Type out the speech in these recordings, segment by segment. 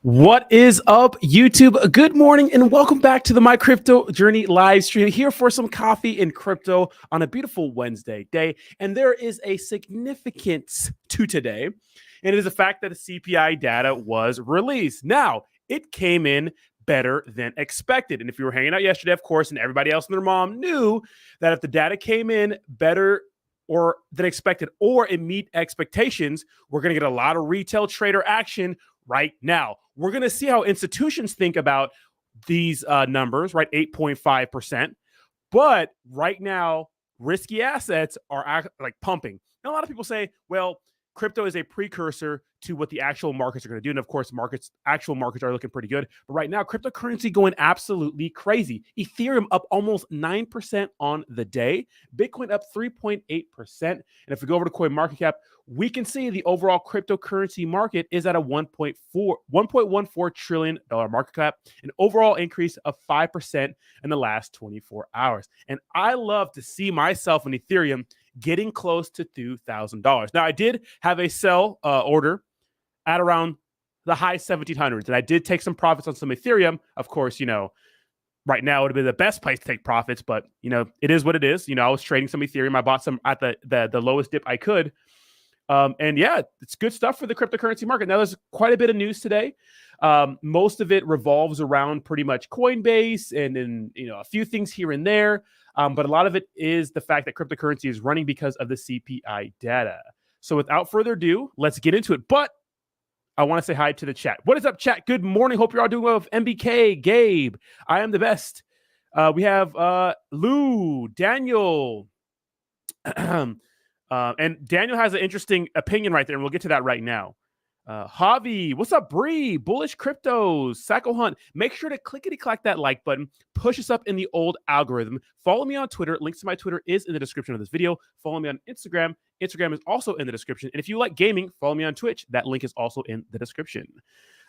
What is up, YouTube? Good morning and welcome back to the My Crypto Journey live stream here for some coffee and crypto on a beautiful Wednesday day. And there is a significance to today, and it is the fact that the CPI data was released. Now, it came in better than expected. And if you were hanging out yesterday, of course, and everybody else and their mom knew that if the data came in better or than expected, or it meet expectations, we're going to get a lot of retail trader action right now. We're going to see how institutions think about these numbers, right? 8.5%. But right now, risky assets are like pumping. And a lot of people say, well, crypto is a precursor to what the actual markets are going to do. And of course, actual markets are looking pretty good. But right now, cryptocurrency going absolutely crazy. Ethereum up almost 9% on the day. Bitcoin up 3.8%. And if we go over to CoinMarketCap, we can see the overall cryptocurrency market is at a $1.14 trillion market cap, an overall increase of 5% in the last 24 hours. And I love to see myself in Ethereum getting close to $2,000. Now, I did have a sell order at around the high 1700s, and I did take some profits on some Ethereum. Of course, right now it would be the best place to take profits, but it is what it is. I was trading some Ethereum. I bought some at the lowest dip I could. And yeah, it's good stuff for the cryptocurrency market. Now, there's quite a bit of news today. Most of it revolves around pretty much Coinbase and a few things here and there. But a lot of it is the fact that cryptocurrency is running because of the CPI data. So without further ado, let's get into it. But I want to say hi to the chat. What is up, chat? Good morning. Hope you're all doing well. With MBK, Gabe, I am the best. We have Lou, Daniel. And Daniel has an interesting opinion right there, and we'll get to that right now. Javi, what's up, Bree? Bullish Cryptos, Sacco Hunt. Make sure to clickety-clack that like button. Push us up in the old algorithm. Follow me on Twitter. Links to my Twitter is in the description of this video. Follow me on Instagram. Instagram is also in the description. And if you like gaming, follow me on Twitch. That link is also in the description.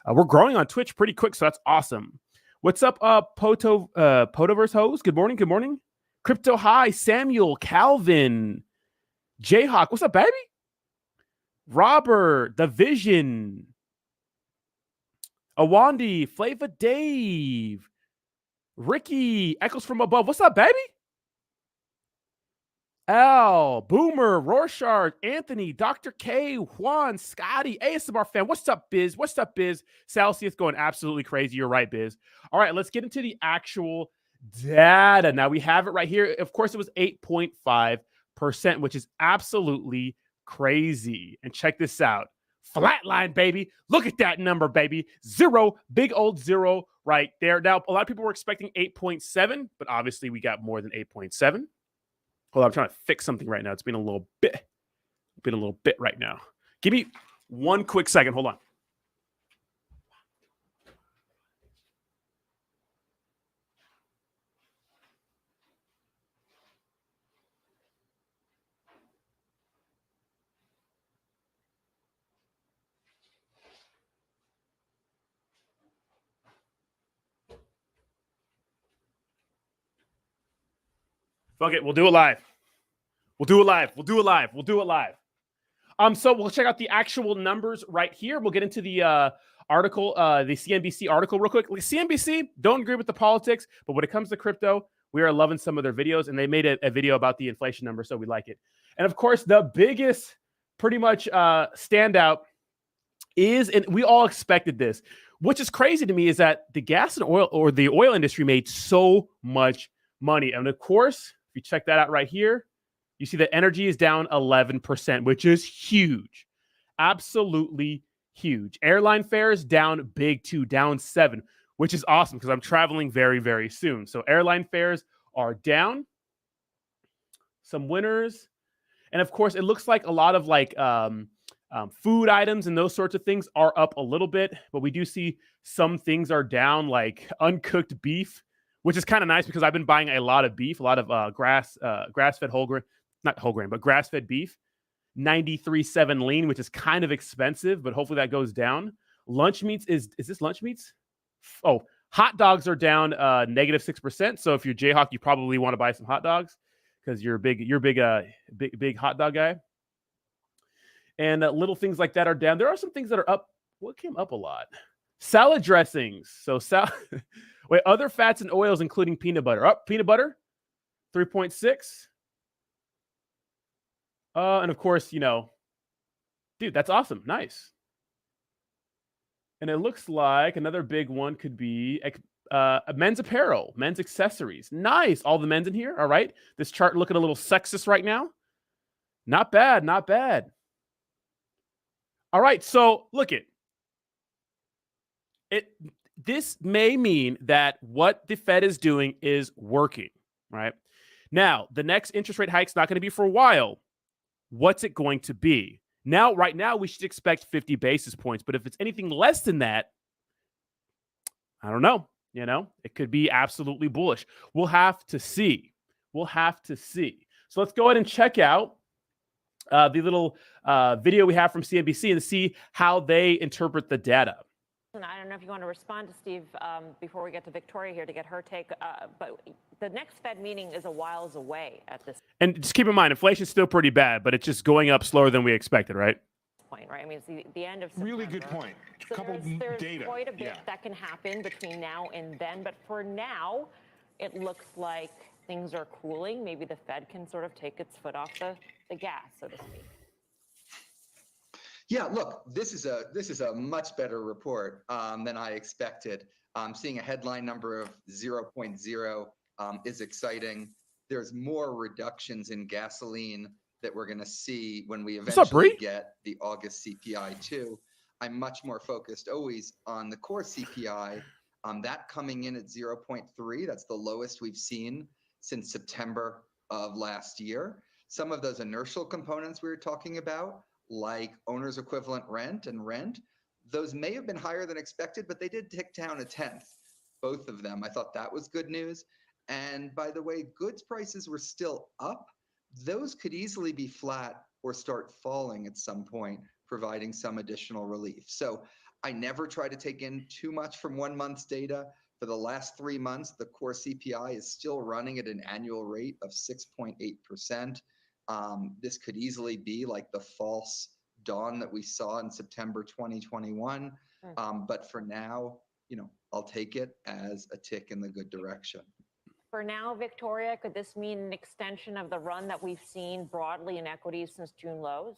We're growing on Twitch pretty quick, so that's awesome. What's up, Potoverse Hose? Good morning. Good morning. Crypto High, Samuel, Calvin, Jayhawk. What's up, baby? Robert, The Vision, Awandi, Flava Dave, Ricky, Echoes from Above. What's up, baby? Al, Boomer, Rorschach, Anthony, Dr. K, Juan, Scotty, ASMR fan. What's up, Biz? What's up, Biz? Celsius going absolutely crazy. You're right, Biz. All right, let's get into the actual data. Now, we have it right here. Of course, it was 8.5%, which is absolutely crazy. And check this out. Flatline, baby. Look at that number, baby. Zero, big old zero right there. Now, a lot of people were expecting 8.7, but obviously we got more than 8.7. Hold on, I'm trying to fix something right now. It's been a little bit right now. Give me one quick second. Hold on. Fuck it, we'll do it live. So we'll check out the actual numbers right here. We'll get into the article, the CNBC article real quick. CNBC, don't agree with the politics, but when it comes to crypto, we are loving some of their videos, and they made a video about the inflation number, so we like it. And of course, the biggest pretty much standout is, and we all expected this, which is crazy to me, is that the gas and oil, or the oil industry, made so much money. And of course, if you check that out right here, you see that energy is down 11%, which is huge. Absolutely huge. Airline fares down big too, down 7%, which is awesome because I'm traveling very, very soon. So airline fares are down. Some winners. And of course, it looks like a lot of food items and those sorts of things are up a little bit, but we do see some things are down, like uncooked beef, which is kind of nice because I've been buying a lot of beef, a lot of grass-fed whole grain, not whole grain, but grass-fed beef, 93.7 lean, which is kind of expensive, but hopefully that goes down. Lunch meats, is this lunch meats? Oh, hot dogs are down -6%. So if you're Jayhawk, you probably want to buy some hot dogs because you're a big hot dog guy. And little things like that are down. There are some things that are up. What came up a lot? Salad dressings. So wait, other fats and oils, including peanut butter. Up, peanut butter, 3.6. And of course, dude, that's awesome. Nice. And it looks like another big one could be men's apparel, men's accessories. Nice. All the men's in here. All right. This chart looking a little sexist right now. Not bad. Not bad. All right. So look it. This may mean that what the Fed is doing is working, right? Now, the next interest rate hike is not going to be for a while. What's it going to be? Now, right now, we should expect 50 basis points. But if it's anything less than that, I don't know. It could be absolutely bullish. We'll have to see. We'll have to see. So let's go ahead and check out the little video we have from CNBC and see how they interpret the data. I don't know if you want to respond to Steve before we get to Victoria here to get her take, but the next Fed meeting is a whiles away at this And just keep in mind, inflation's still pretty bad, but it's just going up slower than we expected, right? point, right? I mean, it's the end of September. Really good point. So Couple there's data. quite a bit that can happen between now and then, but for now, it looks like things are cooling. Maybe the Fed can sort of take its foot off the gas, so to speak. Yeah, look, this is a much better report than I expected. Seeing a headline number of 0.0 is exciting. There's more reductions in gasoline that we're going to see when we eventually get the August CPI too. I'm much more focused always on the core CPI. That coming in at 0.3. That's the lowest we've seen since September of last year. Some of those inertial components we were talking about, like owner's equivalent rent and rent, those may have been higher than expected, but they did tick down a tenth, both of them. I thought that was good news. And by the way, goods prices were still up. Those could easily be flat or start falling at some point, providing some additional relief. So I never try to take in too much from 1 month's data. For the last 3 months, the core CPI is still running at an annual rate of 6.8%. This could easily be like the false dawn that we saw in September 2021. But for now, I'll take it as a tick in the good direction. For now, Victoria, could this mean an extension of the run that we've seen broadly in equities since June lows?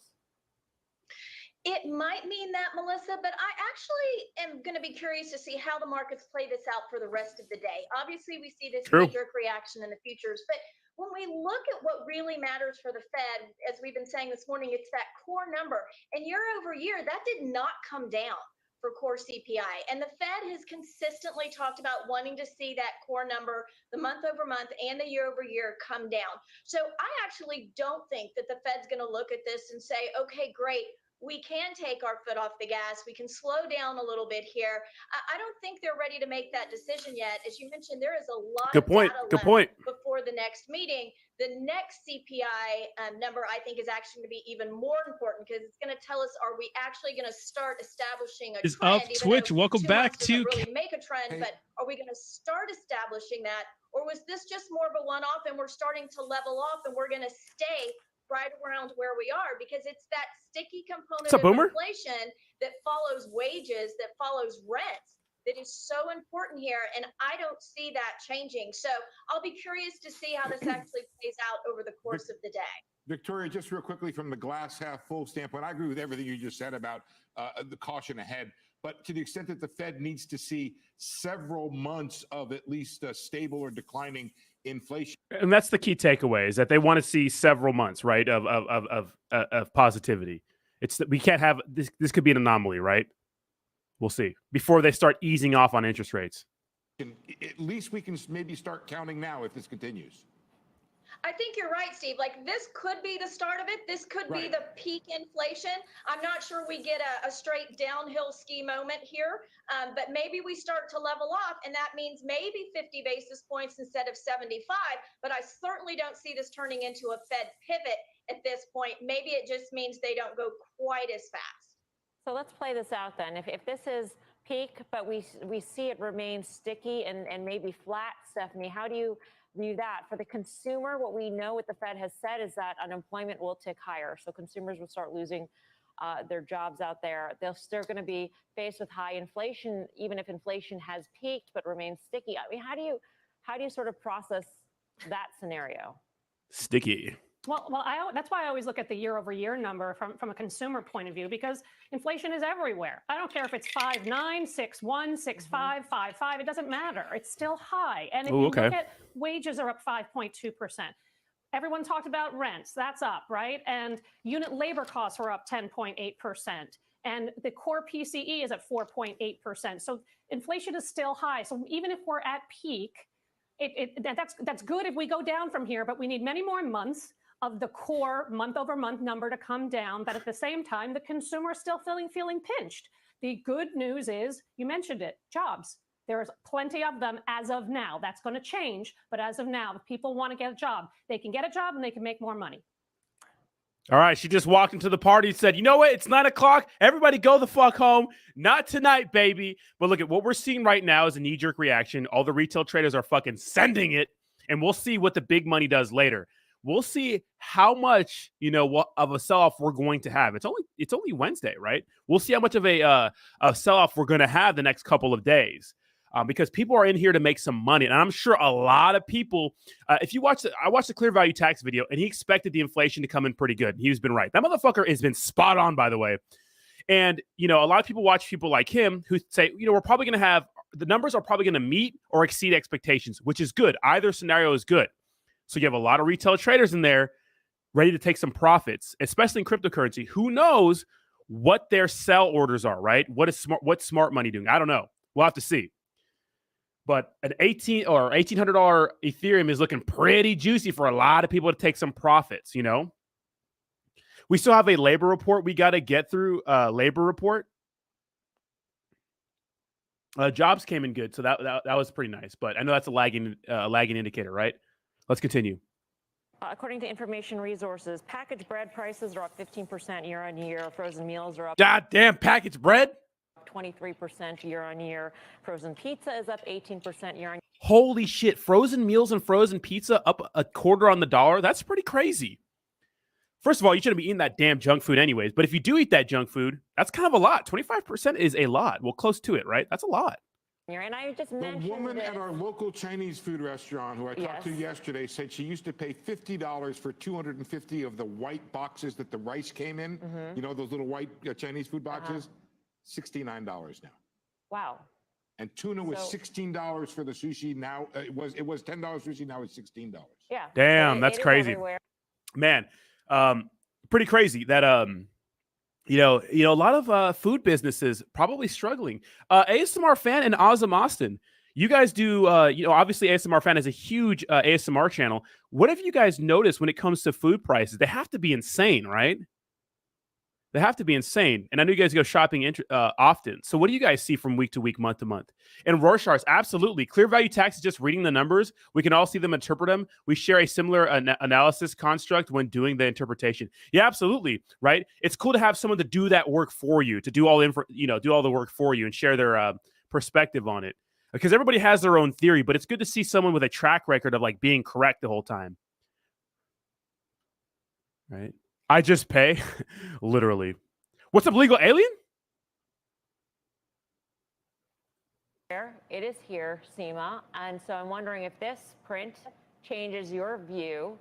It might mean that, Melissa, but I actually am going to be curious to see how the markets play this out for the rest of the day. Obviously, we see this knee-jerk reaction in the futures, but when we look at what really matters for the Fed, as we've been saying this morning, it's that core number. And year over year, that did not come down for core CPI. And the Fed has consistently talked about wanting to see that core number, the month over month and the year over year, come down. So I actually don't think that the Fed's going to look at this and say, okay, great, we can take our foot off the gas. We can slow down a little bit here. I don't think they're ready to make that decision yet. As you mentioned, there is a lot of data left before the next meeting. The next CPI number, I think, is actually going to be even more important because it's going to tell us, are we actually going to start establishing a trend? Twitch, welcome back to really make a trend, but are we going to start establishing that? Or was this just more of a one-off and we're starting to level off and we're going to stay right around where we are, because it's that sticky component of inflation that follows wages, that follows rent, that is so important here. And I don't see that changing. So I'll be curious to see how this actually plays out over the course of the day. Victoria, just real quickly from the glass half full standpoint, I agree with everything you just said about the caution ahead. But to the extent that the Fed needs to see several months of at least stable or declining inflation, and that's the key takeaway, is that they want to see several months, right, of positivity. It's that we can't have this. This could be an anomaly, right? We'll see before they start easing off on interest rates. At least we can maybe start counting now if this continues. I think you're right, Steve. Like, this could be the start of it. This could be the peak inflation. I'm not sure we get a straight downhill ski moment here, but maybe we start to level off, and that means maybe 50 basis points instead of 75. But I certainly don't see this turning into a Fed pivot at this point. Maybe it just means they don't go quite as fast. So let's play this out then. If this is peak, but we see it remain sticky and maybe flat, Stephanie, how do you view that? For the consumer, what we know what the Fed has said is that unemployment will tick higher. So consumers will start losing their jobs out there. They're going to be faced with high inflation, even if inflation has peaked but remains sticky. I mean, how do you sort of process that scenario? Sticky. Well, that's why I always look at the year-over-year number from a consumer point of view, because inflation is everywhere. I don't care if it's 5.9, 6.1, 6.5, 5.5. It doesn't matter. It's still high. And if you look at wages are up 5.2%. Everyone talked about rents. That's up, right? And unit labor costs are up 10.8%. And the core PCE is at 4.8%. So inflation is still high. So even if we're at peak, that's good if we go down from here, but we need many more months of the core month-over-month number to come down. But at the same time, the consumer is still feeling pinched. The good news is, you mentioned it, jobs. There's plenty of them as of now. That's going to change. But as of now, if people want to get a job, they can get a job and they can make more money. All right, she just walked into the party and said, you know what? It's 9 o'clock. Everybody go the fuck home. Not tonight, baby. But look at what we're seeing right now is a knee-jerk reaction. All the retail traders are fucking sending it. And we'll see what the big money does later. We'll see how much, what of a sell-off we're going to have. It's only Wednesday, right? We'll see how much of a sell-off we're going to have the next couple of days. Because people are in here to make some money. And I'm sure a lot of people, I watched the Clear Value Tax video, and he expected the inflation to come in pretty good. He's been right. That motherfucker has been spot on, by the way. And, a lot of people watch people like him who say, we're probably going to have, the numbers are probably going to meet or exceed expectations, which is good. Either scenario is good. So you have a lot of retail traders in there ready to take some profits, especially in cryptocurrency. Who knows what their sell orders are, right? What's smart money doing? I don't know. We'll have to see. But an $1,800 Ethereum is looking pretty juicy for a lot of people to take some profits, We still have a labor report we got to get through, labor report. Jobs came in good, so that was pretty nice. But I know that's a lagging indicator, right? Let's continue. According to Information Resources, packaged bread prices are up 15% year on year. Frozen meals are up. God damn, packaged bread? 23% year on year. Frozen pizza is up 18% year on year. Holy shit. Frozen meals and frozen pizza up a quarter on the dollar? That's pretty crazy. First of all, you shouldn't be eating that damn junk food anyways. But if you do eat that junk food, that's kind of a lot. 25% is a lot. Well, close to it, right? That's a lot. And I just mentioned the woman at our local Chinese food restaurant who I talked to yesterday said she used to pay $50 for 250 of the white boxes that the rice came in. Those little white Chinese food boxes. $69 now. Wow. And tuna was $16 for the sushi. Now it was $10 sushi. Now it's $16. Yeah. Damn, that's crazy. Man, pretty crazy that a lot of food businesses probably struggling. ASMR Fan and Ozzy Austin, you guys do, obviously ASMR Fan has a huge ASMR channel. What have you guys noticed when it comes to food prices? They have to be insane, right? They have to be insane. And I know you guys go shopping often. So what do you guys see from week to week, month to month? And Rorschach's, absolutely. Clear Value Tax is just reading the numbers. We can all see them, interpret them. We share a similar analysis construct when doing the interpretation. Yeah, absolutely. Right? It's cool to have someone to do that work for you, to do all the work for you and share their perspective on it. Because everybody has their own theory, but it's good to see someone with a track record of like being correct the whole time. Right? I just pay, literally. What's up, legal alien? It is here, Seema. And so I'm wondering if this print changes your view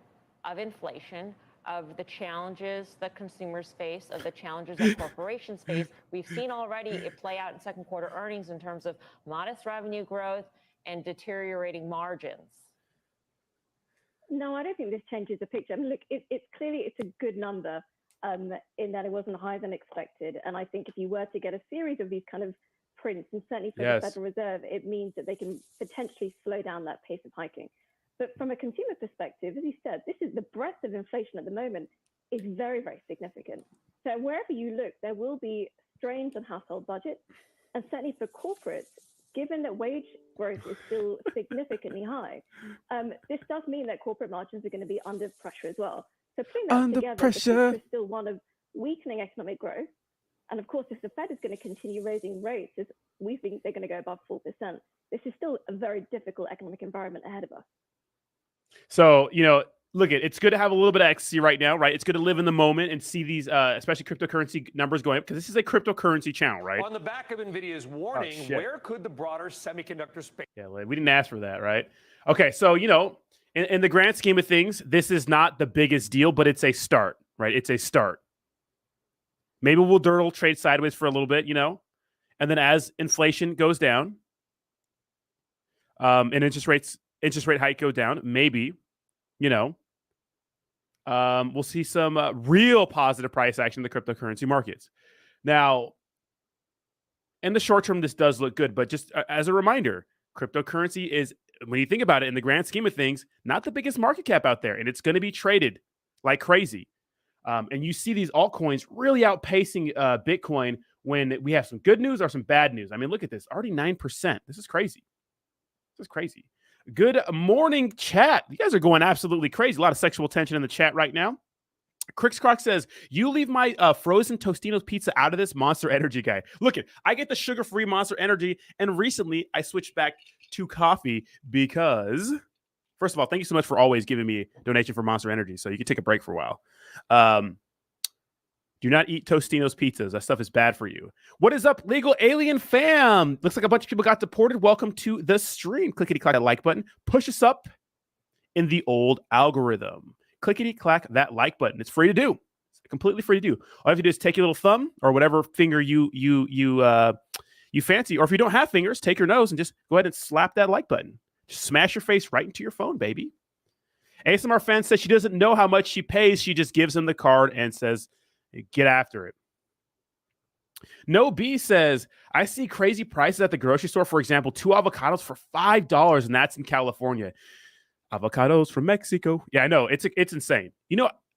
of inflation, of the challenges that consumers face, of the challenges that corporations face. We've seen already it play out in second quarter earnings in terms of modest revenue growth and deteriorating margins. No, I don't think this changes the picture. I mean, look, it's clearly a good number in that it wasn't higher than expected. And I think if you were to get a series of these kind of prints, and certainly for the Federal Reserve, it means that they can potentially slow down that pace of hiking. But from a consumer perspective, as you said, the breadth of inflation at the moment is very, very significant. So wherever you look, there will be strains on household budgets. And certainly for corporates, given that wage growth is still significantly high, this does mean that corporate margins are going to be under pressure as well. So putting that together, the picture is still one of weakening economic growth. And of course, if the Fed is going to continue raising rates, as we think they're going to go above 4%, this is still a very difficult economic environment ahead of us. So, look, it's good to have a little bit of ecstasy right now, right? It's good to live in the moment and see these, especially cryptocurrency numbers going up, because this is a cryptocurrency channel, right? On the back of NVIDIA's warning, where could the broader semiconductor space? Yeah, we didn't ask for that, right? Okay, so, in the grand scheme of things, this is not the biggest deal, but it's a start, right? It's a start. Maybe we'll trade sideways for a little bit, and then as inflation goes down, and interest rate hike go down, maybe, we'll see some real positive price action in the cryptocurrency markets. Now, in the short term, this does look good, but just as a reminder, cryptocurrency is, when you think about it in the grand scheme of things, not the biggest market cap out there, and it's going to be traded like crazy. And you see these altcoins really outpacing Bitcoin when we have some good news or some bad news. I mean, look at this, already 9%. This is crazy. Good morning, chat. You guys are going absolutely crazy. A lot of sexual tension in the chat right now. Crixcroc says, you leave my frozen Tostino's pizza out of this Monster Energy guy. Look, I get the sugar-free Monster Energy, and recently I switched back to coffee because, first of all, thank you so much for always giving me a donation for Monster Energy, so you can take a break for a while. Do not eat Tostino's pizzas. That stuff is bad for you. What is up, Legal Alien fam? Looks like a bunch of people got deported. Welcome to the stream. Clickety-clack that like button. Push us up in the old algorithm. Clickety-clack that like button. It's free to do. It's completely free to do. All you have to do is take your little thumb or whatever finger you fancy. Or if you don't have fingers, take your nose and just go ahead and slap that like button. Just smash your face right into your phone, baby. ASMR fan says she doesn't know how much she pays. She just gives him the card and says, get after it. No B says, I see crazy prices at the grocery store. For example, 2 avocados for $5, and that's in California. Avocados from Mexico. Yeah, I know. It's insane.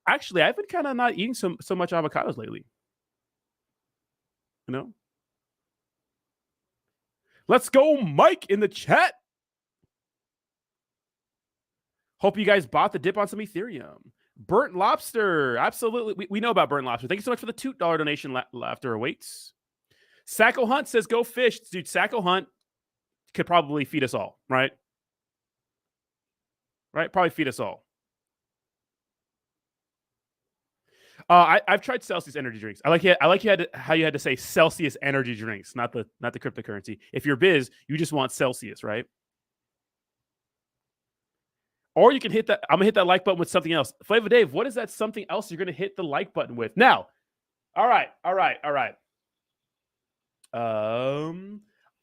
Actually, I've been kind of not eating so much avocados lately. Let's go, Mike, in the chat. Hope you guys bought the dip on some Ethereum. Burnt Lobster. Absolutely. We know about Burnt Lobster. Thank you so much for the $2 donation. Laughter awaits. Sacco Hunt says, go fish. Dude, Sacco Hunt could probably feed us all, right? Right? Probably feed us all. I've tried Celsius energy drinks. I like how you had to say Celsius energy drinks, not the cryptocurrency. If you're biz, you just want Celsius, right? Or you can hit that. I'm going to hit that like button with something else. Flavor Dave, what is that something else you're going to hit the like button with? Now, all right.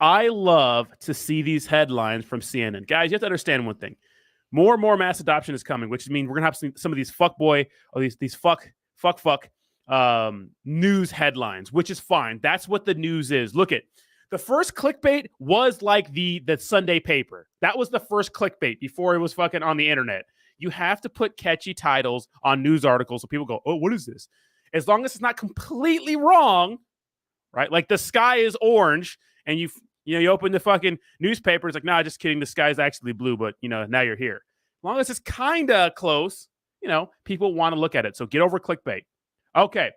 I love to see these headlines from CNN. Guys, you have to understand one thing. More and more mass adoption is coming, which means we're going to have some of these fuckboy or these fuck news headlines, which is fine. That's what the news is. Look at the first clickbait was like the Sunday paper. That was the first clickbait before it was fucking on the internet. You have to put catchy titles on news articles so people go, oh, what is this? As long as it's not completely wrong, right? Like the sky is orange and you open the fucking newspaper. It's like, nah, just kidding. The sky is actually blue, but now you're here. As long as it's kind of close, people want to look at it. So get over clickbait. Okay.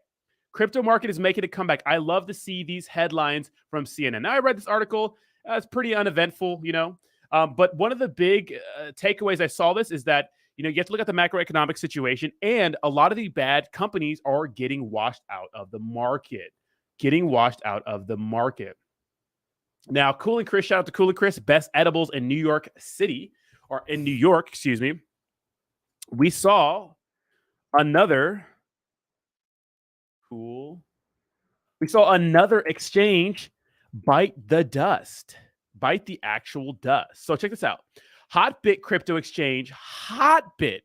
Crypto market is making a comeback. I love to see these headlines from CNN. Now, I read this article. It's pretty uneventful, but one of the big takeaways I saw this is that, you have to look at the macroeconomic situation, and a lot of the bad companies are getting washed out of the market. Now, Cool and Chris, shout out to Cool and Chris, best edibles in New York, excuse me. We saw another exchange bite the actual dust. So check this out. Hotbit crypto exchange, Hotbit,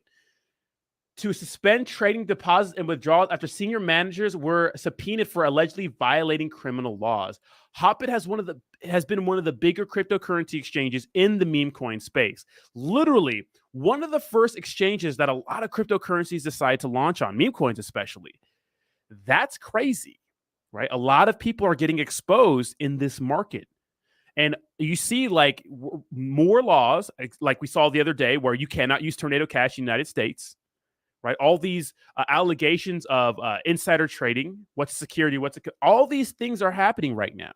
to suspend trading deposits and withdrawals after senior managers were subpoenaed for allegedly violating criminal laws. Hotbit has been one of the bigger cryptocurrency exchanges in the meme coin space. Literally, one of the first exchanges that a lot of cryptocurrencies decide to launch on, meme coins especially. That's crazy, right? A lot of people are getting exposed in this market. And you see like more laws, like we saw the other day, where you cannot use Tornado Cash in the United States, right? All these allegations of insider trading, what's security, all these things are happening right now.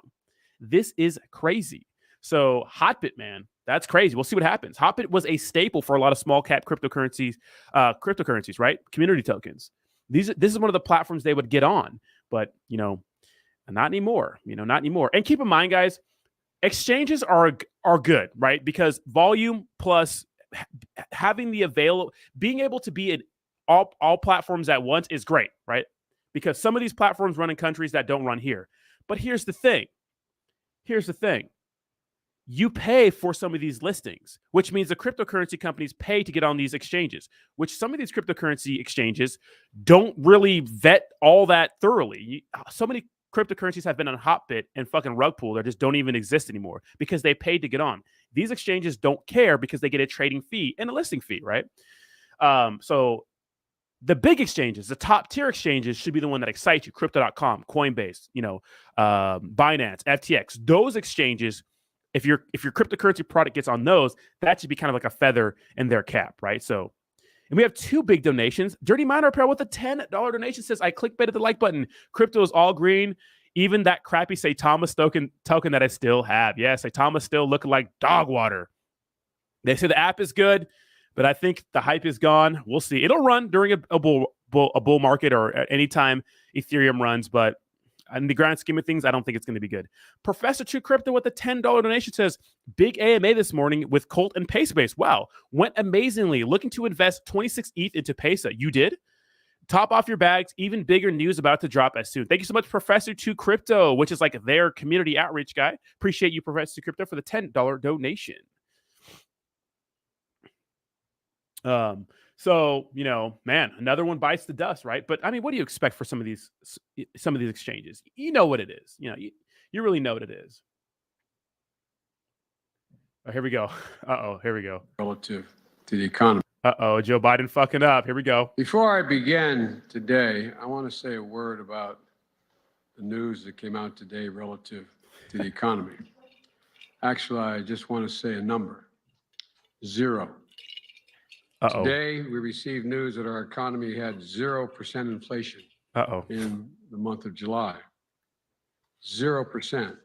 This is crazy. So Hotbit, man, That's crazy. We'll see what happens. Hotbit was a staple for a lot of small cap cryptocurrencies, right? Community tokens. This is one of the platforms they would get on, but not anymore. Not anymore. And keep in mind, guys, exchanges are good, right? Because volume plus having being able to be in all platforms at once is great, right? Because some of these platforms run in countries that don't run here. But here's the thing. You pay for some of these listings, which means the cryptocurrency companies pay to get on these exchanges, which some of these cryptocurrency exchanges don't really vet all that thoroughly. So many cryptocurrencies have been on Hotbit and fucking rug pull that just don't even exist anymore because they paid to get on. These exchanges don't care because they get a trading fee and a listing fee, right? So the big exchanges, the top tier exchanges should be the one that excites you. Crypto.com, Coinbase, Binance, FTX. Those exchanges, if your cryptocurrency product gets on those, that should be kind of like a feather in their cap, right? So, and we have two big donations. Dirty Miner Apparel with a $10 donation says, I clickbaited the like button. Crypto is all green. Even that crappy Saitama token that I still have. Yeah, Saitama still looking like dog water. They say the app is good, but I think the hype is gone. We'll see. It'll run during a bull market or at any time Ethereum runs, but in the grand scheme of things, I don't think it's going to be good. Professor True Crypto with a $10 donation says, big AMA this morning with Colt and Pesabase. Wow, went amazingly. Looking to invest 26 ETH into Pesa. You did? Top off your bags. Even bigger news about to drop as soon. Thank you so much, Professor True Crypto, which is like their community outreach guy. Appreciate you, Professor True Crypto, for the $10 donation. So, man, another one bites the dust, right? But I mean, what do you expect for some of these exchanges? You know what it is. You really know what it is. Oh, here we go. Here we go. Relative to the economy. Joe Biden fucking up. Here we go. Before I begin today, I want to say a word about the news that came out today relative to the economy. Actually, I just want to say a number. 0. Today, we received news that our economy had 0% inflation in the month of July. 0%.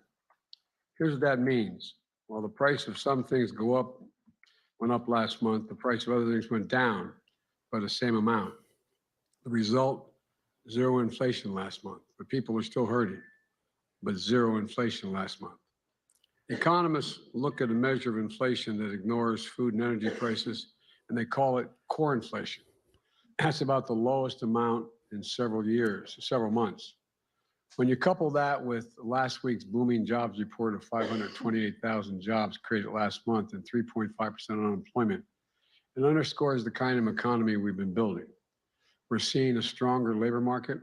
Here's what that means. While the price of some things went up last month, the price of other things went down by the same amount. The result, 0 inflation last month. But people are still hurting, but 0 inflation last month. Economists look at a measure of inflation that ignores food and energy prices, and they call it core inflation. That's about the lowest amount in several months. When you couple that with last week's booming jobs report of 528,000 jobs created last month and 3.5% unemployment, it underscores the kind of economy we've been building. We're seeing a stronger labor market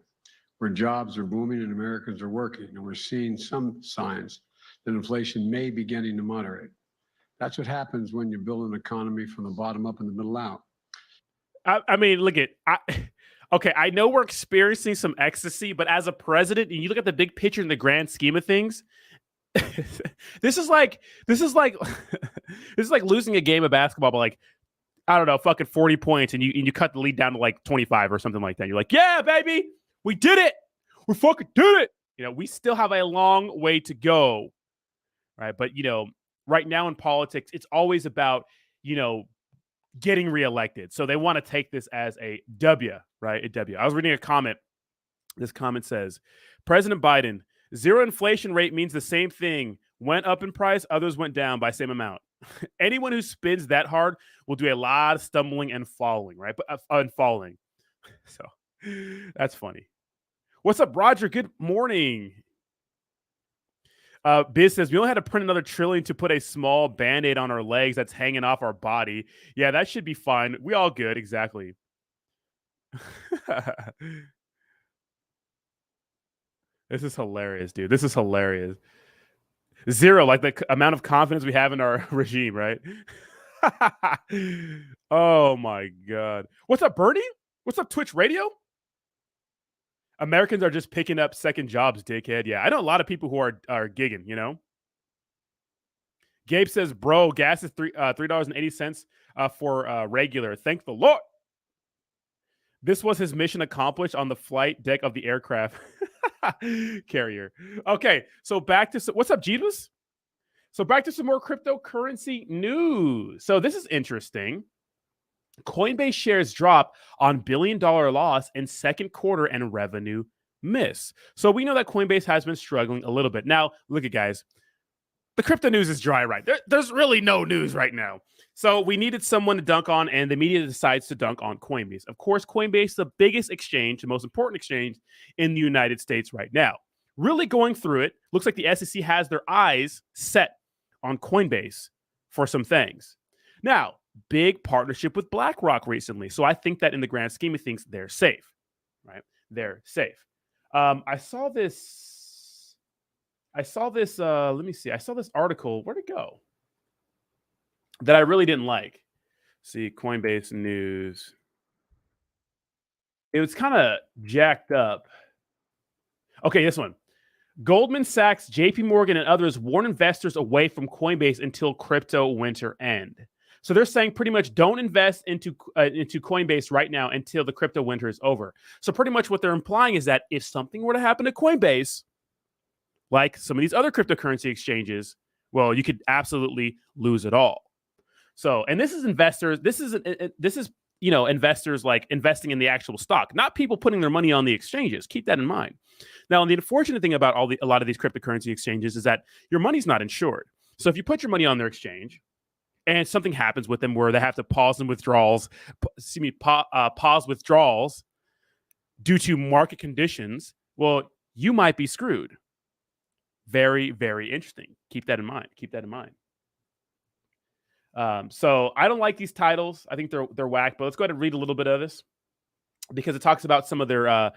where jobs are booming and Americans are working, and we're seeing some signs that inflation may be beginning to moderate. That's what happens when you build an economy from the bottom up and the middle out. I mean, look at okay, I know we're experiencing some ecstasy, but as a president, and you look at the big picture in the grand scheme of things, this is like losing a game of basketball, but like, I don't know, fucking 40 points, and you cut the lead down to like 25 or something like that. You're like, yeah, baby, we did it. We fucking did it. We still have a long way to go, right? But right now in politics, it's always about, getting reelected. So they want to take this as a W, right? A W. I was reading a comment. This comment says, President Biden, 0 inflation rate means the same thing. Went up in price, others went down by same amount. Anyone who spins that hard will do a lot of stumbling and falling, right? But falling. So that's funny. What's up, Roger? Good morning. Biz says, we only had to print another trillion to put a small Band-Aid on our legs that's hanging off our body. Yeah, that should be fine. We all good. Exactly. This is hilarious, dude. This is hilarious. 0, like the amount of confidence we have in our regime, right? Oh, my God. What's up, Bernie? What's up, Twitch Radio? Americans are just picking up second jobs, dickhead. Yeah, I know a lot of people who are gigging, Gabe says, bro, gas is $3.80 for regular. Thank the Lord. This was his mission accomplished on the flight deck of the aircraft carrier. Okay, so back to what's up, Jeebus? So back to some more cryptocurrency news. So this is interesting. Coinbase shares drop on billion-dollar loss in second quarter and revenue miss. So we know that Coinbase has been struggling a little bit. Now, look at guys. The crypto news is dry, right? There's really no news right now. So we needed someone to dunk on, and the media decides to dunk on Coinbase. Of course, Coinbase, the biggest exchange, the most important exchange in the United States right now. Really going through it, looks like the SEC has their eyes set on Coinbase for some things. Now, big partnership with BlackRock recently. So I think that in the grand scheme of things, they're safe, right? They're safe. I saw this. Let me see. I saw this article. Where'd it go? That I really didn't like. See, Coinbase news. It was kind of jacked up. Okay, this one. Goldman Sachs, JP Morgan, and others warn investors away from Coinbase until crypto winter end. So they're saying pretty much don't invest into Coinbase right now until the crypto winter is over. So pretty much what they're implying is that if something were to happen to Coinbase, like some of these other cryptocurrency exchanges, well, you could absolutely lose it all. So, and this is investors. This is investors like investing in the actual stock, not people putting their money on the exchanges. Keep that in mind. Now, the unfortunate thing about a lot of these cryptocurrency exchanges is that your money's not insured. So if you put your money on their exchange and something happens with them where they have to pause withdrawals due to market conditions, well, you might be screwed. Very, very interesting. Keep that in mind. So I don't like these titles. I think they're whack, but let's go ahead and read a little bit of this because it talks about some of their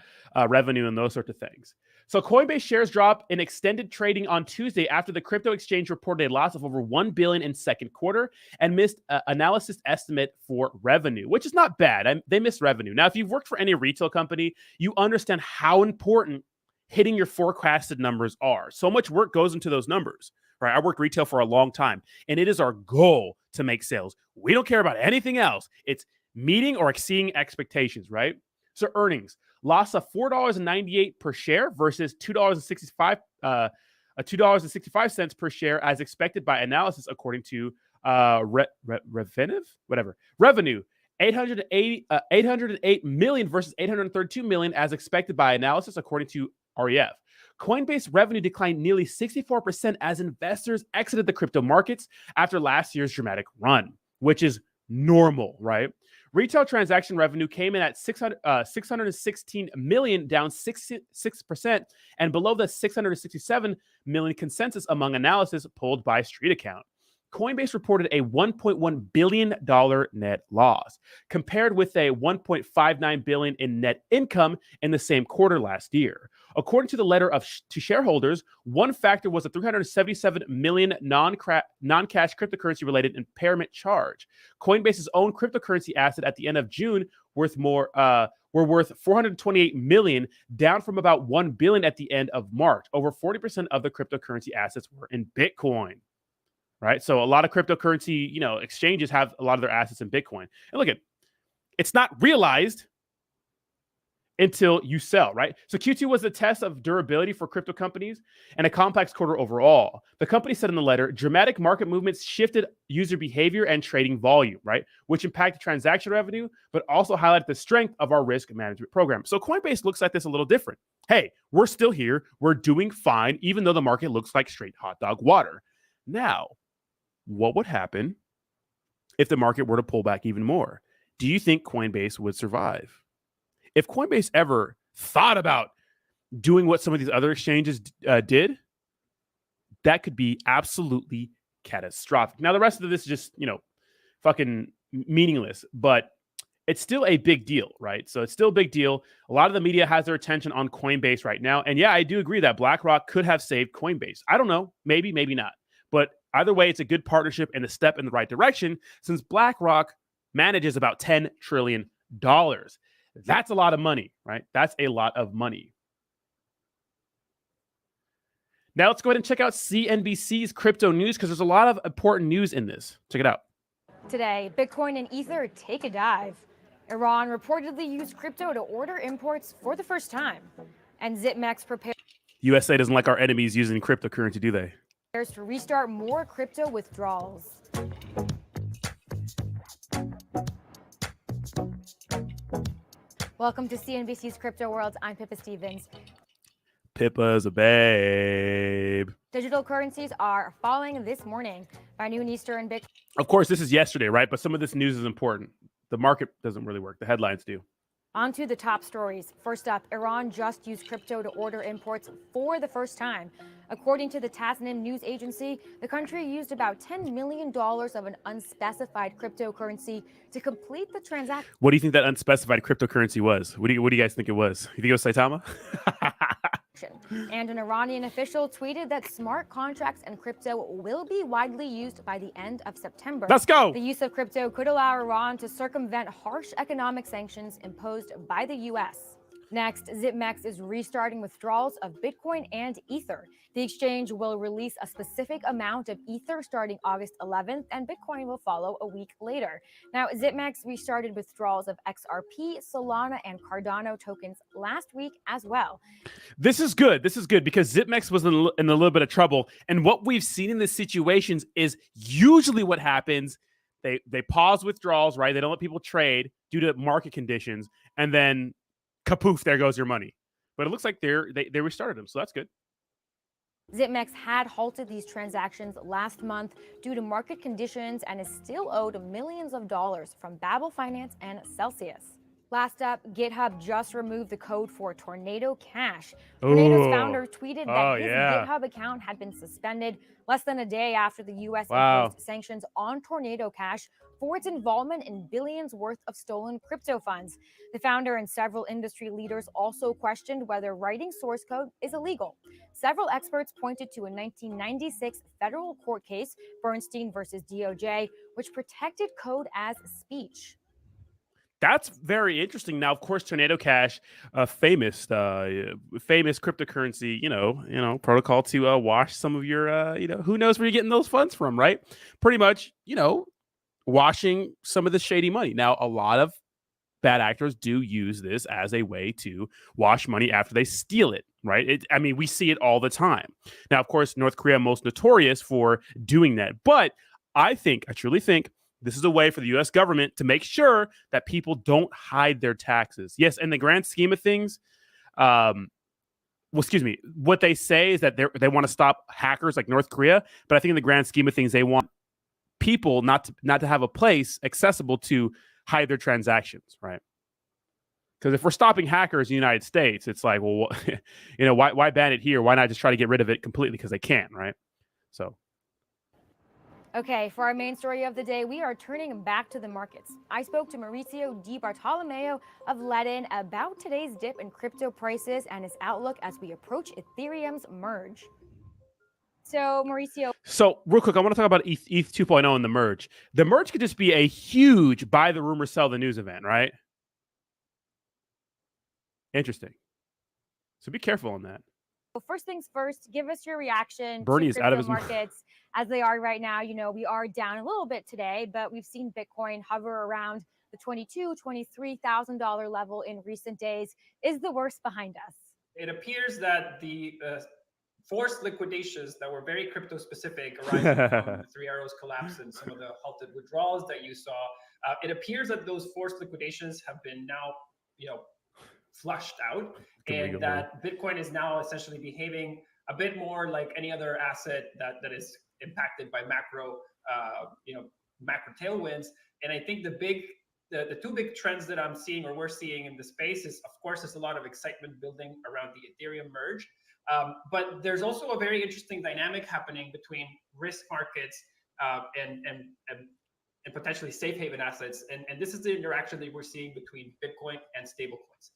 revenue and those sorts of things. So Coinbase shares drop in extended trading on Tuesday after the crypto exchange reported a loss of over $1 billion in second quarter and missed analysis estimate for revenue, which is not bad. They missed revenue. Now, if you've worked for any retail company, you understand how important hitting your forecasted numbers are. So much work goes into those numbers, right? I worked retail for a long time, and it is our goal to make sales. We don't care about anything else. It's meeting or exceeding expectations, right? So earnings, loss of $4.98 per share versus $2.65 per share as expected by analysis, according to revenue. 808 million versus 832 million as expected by analysis, according to REF. Coinbase revenue declined nearly 64% as investors exited the crypto markets after last year's dramatic run, which is normal, right? Retail transaction revenue came in at 616 million, down 6% and below the 667 million consensus among analysis pulled by Street Account. Coinbase reported a $1.1 billion net loss, compared with a $1.59 billion in net income in the same quarter last year. According to the letter to shareholders, one factor was a $377 million non-cash cryptocurrency-related impairment charge. Coinbase's own cryptocurrency asset at the end of June were worth $428 million, down from about $1 billion at the end of March. Over 40% of the cryptocurrency assets were in Bitcoin. Right. So a lot of cryptocurrency, exchanges have a lot of their assets in Bitcoin. And look it's not realized until you sell, right? So Q2 was a test of durability for crypto companies and a complex quarter overall. The company said in the letter, dramatic market movements shifted user behavior and trading volume, right? Which impacted transaction revenue, but also highlighted the strength of our risk management program. So Coinbase looks at this a little different. Hey, we're still here. We're doing fine, even though the market looks like straight hot dog water. Now, what would happen if the market were to pull back even more? Do you think Coinbase would survive? If Coinbase ever thought about doing what some of these other exchanges did, that could be absolutely catastrophic. Now, the rest of this is just, fucking meaningless, but it's still a big deal, right? So it's still a big deal. A lot of the media has their attention on Coinbase right now. And yeah, I do agree that BlackRock could have saved Coinbase. I don't know. Maybe, maybe not. But either way, it's a good partnership and a step in the right direction since BlackRock manages about $10 trillion. That's a lot of money, right? That's a lot of money. Now let's go ahead and check out CNBC's crypto news because there's a lot of important news in this. Check it out. Today, Bitcoin and Ether take a dive. Iran reportedly used crypto to order imports for the first time. And ZipMax prepared. USA doesn't like our enemies using cryptocurrency, do they? to restart more crypto withdrawals. Welcome to CNBC's Crypto World. I'm Pippa Stevens. Pippa's a babe. Digital currencies are falling this morning by noon Eastern. Bitcoin. Of course, this is yesterday, right? But some of this news is important. The market doesn't really work. The headlines do. On to the top stories. First up, Iran just used crypto to order imports for the first time. According to the Tasnim news agency, the country used about $10 million of an unspecified cryptocurrency to complete the transaction. What do you think that unspecified cryptocurrency was? What do you guys think it was? You think it was Saitama? And an Iranian official tweeted that smart contracts and crypto will be widely used by the end of September. Let's go. The use of crypto could allow Iran to circumvent harsh economic sanctions imposed by the U.S. Next, ZipMex is restarting withdrawals of Bitcoin and Ether. The exchange will release a specific amount of Ether starting August 11th, and Bitcoin will follow a week later. Now, ZipMex restarted withdrawals of XRP, Solana, and Cardano tokens last week as well. This is good. This is good because ZipMex was in a little bit of trouble. And what we've seen in these situations is usually what happens. They pause withdrawals, right? They don't let people trade due to market conditions. And then kapoof, there goes your money. But it looks like they restarted them. So that's good. ZipMex had halted these transactions last month due to market conditions and is still owed millions of dollars from Babel Finance and Celsius. Last up, GitHub just removed the code for Tornado Cash. Tornado's founder tweeted that his GitHub account had been suspended less than a day after the U.S. imposed sanctions on Tornado Cash for its involvement in billions worth of stolen crypto funds. The founder and several industry leaders also questioned whether writing source code is illegal. Several experts pointed to a 1996 federal court case, Bernstein versus DOJ, which protected code as speech. That's very interesting. Now, of course, Tornado Cash, famous cryptocurrency, protocol to wash some of your, who knows where you're getting those funds from, right? Pretty much, washing some of the shady money. Now, a lot of bad actors do use this as a way to wash money after they steal it, right? We see it all the time. Now, of course, North Korea most notorious for doing that. But I truly think, this is a way for the U.S. government to make sure that people don't hide their taxes. Yes, in the grand scheme of things, what they say is that they want to stop hackers like North Korea, but I think in the grand scheme of things, they want people not to have a place accessible to hide their transactions, right? Because if we're stopping hackers in the United States, it's like, well, why ban it here? Why not just try to get rid of it completely? Because they can, right? So. Okay, for our main story of the day, we are turning back to the markets. I spoke to Mauricio Di Bartolomeo of Ledin about today's dip in crypto prices and his outlook as we approach Ethereum's merge. So, Mauricio. So, real quick, I want to talk about ETH 2.0 and the merge. The merge could just be a huge buy the rumor, sell the news event, right? Interesting. So be careful on that. Well, first things first, give us your reaction Bernie to is out of his markets as they are right now. We are down a little bit today, but we've seen Bitcoin hover around the $22,000, $23,000 level in recent days. Is the worst behind us? It appears that the forced liquidations that were very crypto specific arising from the Three Arrows collapse and some of the halted withdrawals that you saw, it appears that those forced liquidations have been now, flushed out, and that Bitcoin is now essentially behaving a bit more like any other asset that is impacted by macro tailwinds. And I think the two big trends that I'm seeing or we're seeing in the space is, of course, there's a lot of excitement building around the Ethereum merge, but there's also a very interesting dynamic happening between risk markets and potentially safe haven assets, and this is the interaction that we're seeing between Bitcoin and stablecoins.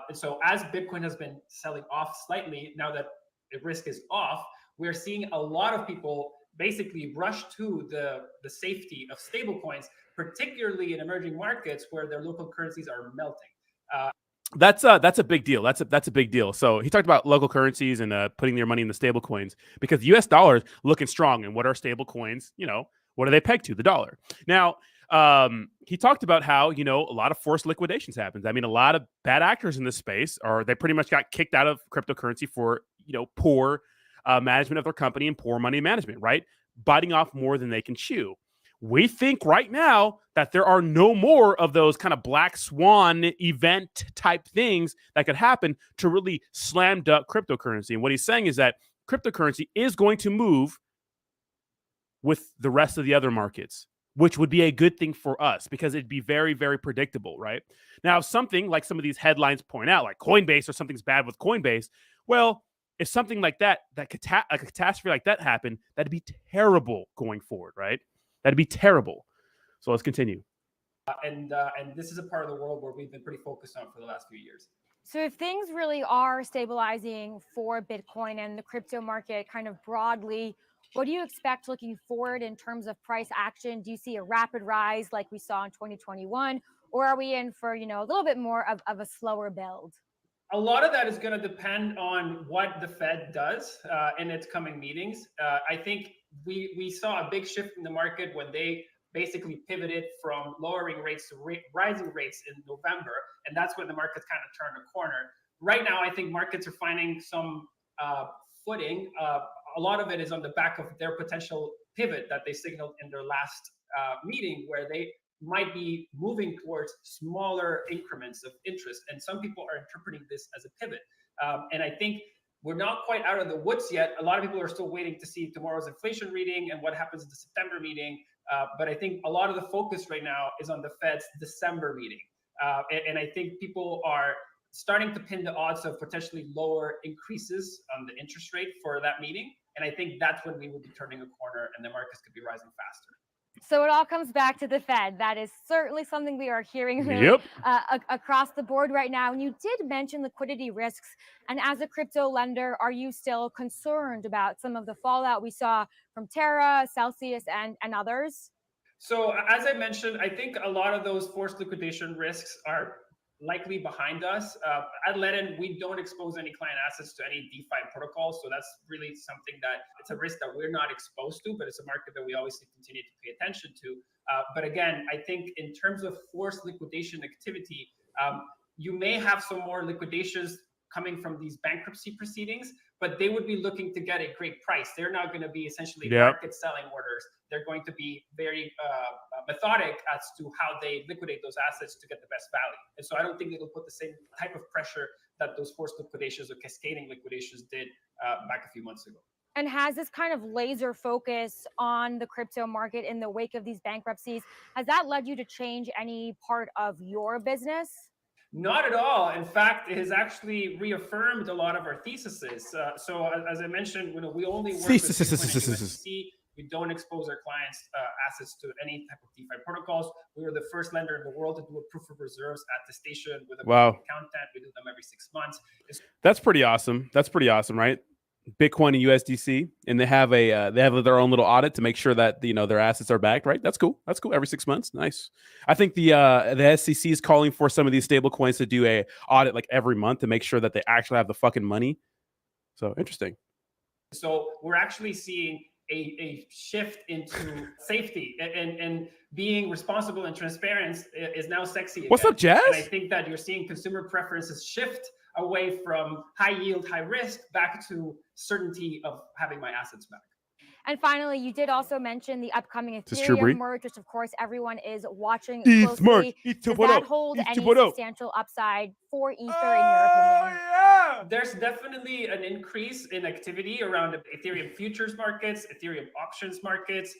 And so as Bitcoin has been selling off slightly, now that the risk is off, we're seeing a lot of people basically rush to the safety of stablecoins, particularly in emerging markets where their local currencies are melting. That's a big deal. That's a big deal. So he talked about local currencies and putting their money in the stable coins because the U.S. dollar is looking strong. And what are stable coins? What are they pegged to? The dollar. Now, he talked about how, a lot of forced liquidations happens. A lot of bad actors in this space they pretty much got kicked out of cryptocurrency for, poor management of their company and poor money management, right? Biting off more than they can chew. We think right now that there are no more of those kind of black swan event type things that could happen to really slam dunk cryptocurrency. And what he's saying is that cryptocurrency is going to move with the rest of the other markets, which would be a good thing for us because it'd be very, very predictable, right? Now, if something like some of these headlines point out, like Coinbase or something's bad with Coinbase, well, if something like that, a catastrophe like that happened, that'd be terrible going forward, right? That'd be terrible. So let's continue. And this is a part of the world where we've been pretty focused on for the last few years. So if things really are stabilizing for Bitcoin and the crypto market kind of broadly, what do you expect looking forward in terms of price action? Do you see a rapid rise like we saw in 2021? Or are we in for, a little bit more of a slower build? A lot of that is going to depend on what the Fed does in its coming meetings. I think we saw a big shift in the market when they basically pivoted from lowering rates to rising rates in November, and that's when the markets kind of turned a corner. Right now, I think markets are finding some footing. A lot of it is on the back of their potential pivot that they signaled in their last meeting, where they might be moving towards smaller increments of interest. And some people are interpreting this as a pivot. And I think we're not quite out of the woods yet. A lot of people are still waiting to see tomorrow's inflation reading and what happens at the September meeting. But I think a lot of the focus right now is on the Fed's December meeting. And I think people are starting to pin the odds of potentially lower increases on the interest rate for that meeting. And I think that's when we will be turning a corner and the markets could be rising faster. So it all comes back to the Fed. That is certainly something we are hearing across the board right now. And you did mention liquidity risks. And as a crypto lender, are you still concerned about some of the fallout we saw from Terra, Celsius, and others? So as I mentioned, I think a lot of those forced liquidation risks are likely behind us. At Ledden, we don't expose any client assets to any DeFi protocols. So that's really something that it's a risk that we're not exposed to, but it's a market that we obviously continue to pay attention to. But again, I think in terms of forced liquidation activity, you may have some more liquidations coming from these bankruptcy proceedings, but they would be looking to get a great price. They're not going to be essentially market selling orders. They're going to be very methodic as to how they liquidate those assets to get the best value. And so I don't think it'll put the same type of pressure that those forced liquidations or cascading liquidations did back a few months ago. And has this kind of laser focus on the crypto market in the wake of these bankruptcies, has that led you to change any part of your business? Not at all. In fact, it has actually reaffirmed a lot of our theses. So as I mentioned, we only work with Bitcoin and USDC. We don't expose our clients' assets to any type of DeFi protocols. We were the first lender in the world to do a proof of reserves at the station with a content. We do them every 6 months. That's pretty awesome. That's pretty awesome, right? Bitcoin and USDC, and they have their own little audit to make sure that their assets are backed, right? That's cool. That's cool. Every 6 months, nice. I think the SEC is calling for some of these stable coins to do a audit like every month to make sure that they actually have the fucking money. So interesting. So we're actually seeing a shift into safety and being responsible and transparent is now sexy again. What's up, Jazz? And I think that you're seeing consumer preferences shift away from high yield, high risk back to certainty of having my assets back. And finally, you did also mention the upcoming Ethereum merge, which of course everyone is watching closely. Does that hold any substantial upside for Ether in your opinion? Yeah. There's definitely an increase in activity around Ethereum futures markets, Ethereum options markets.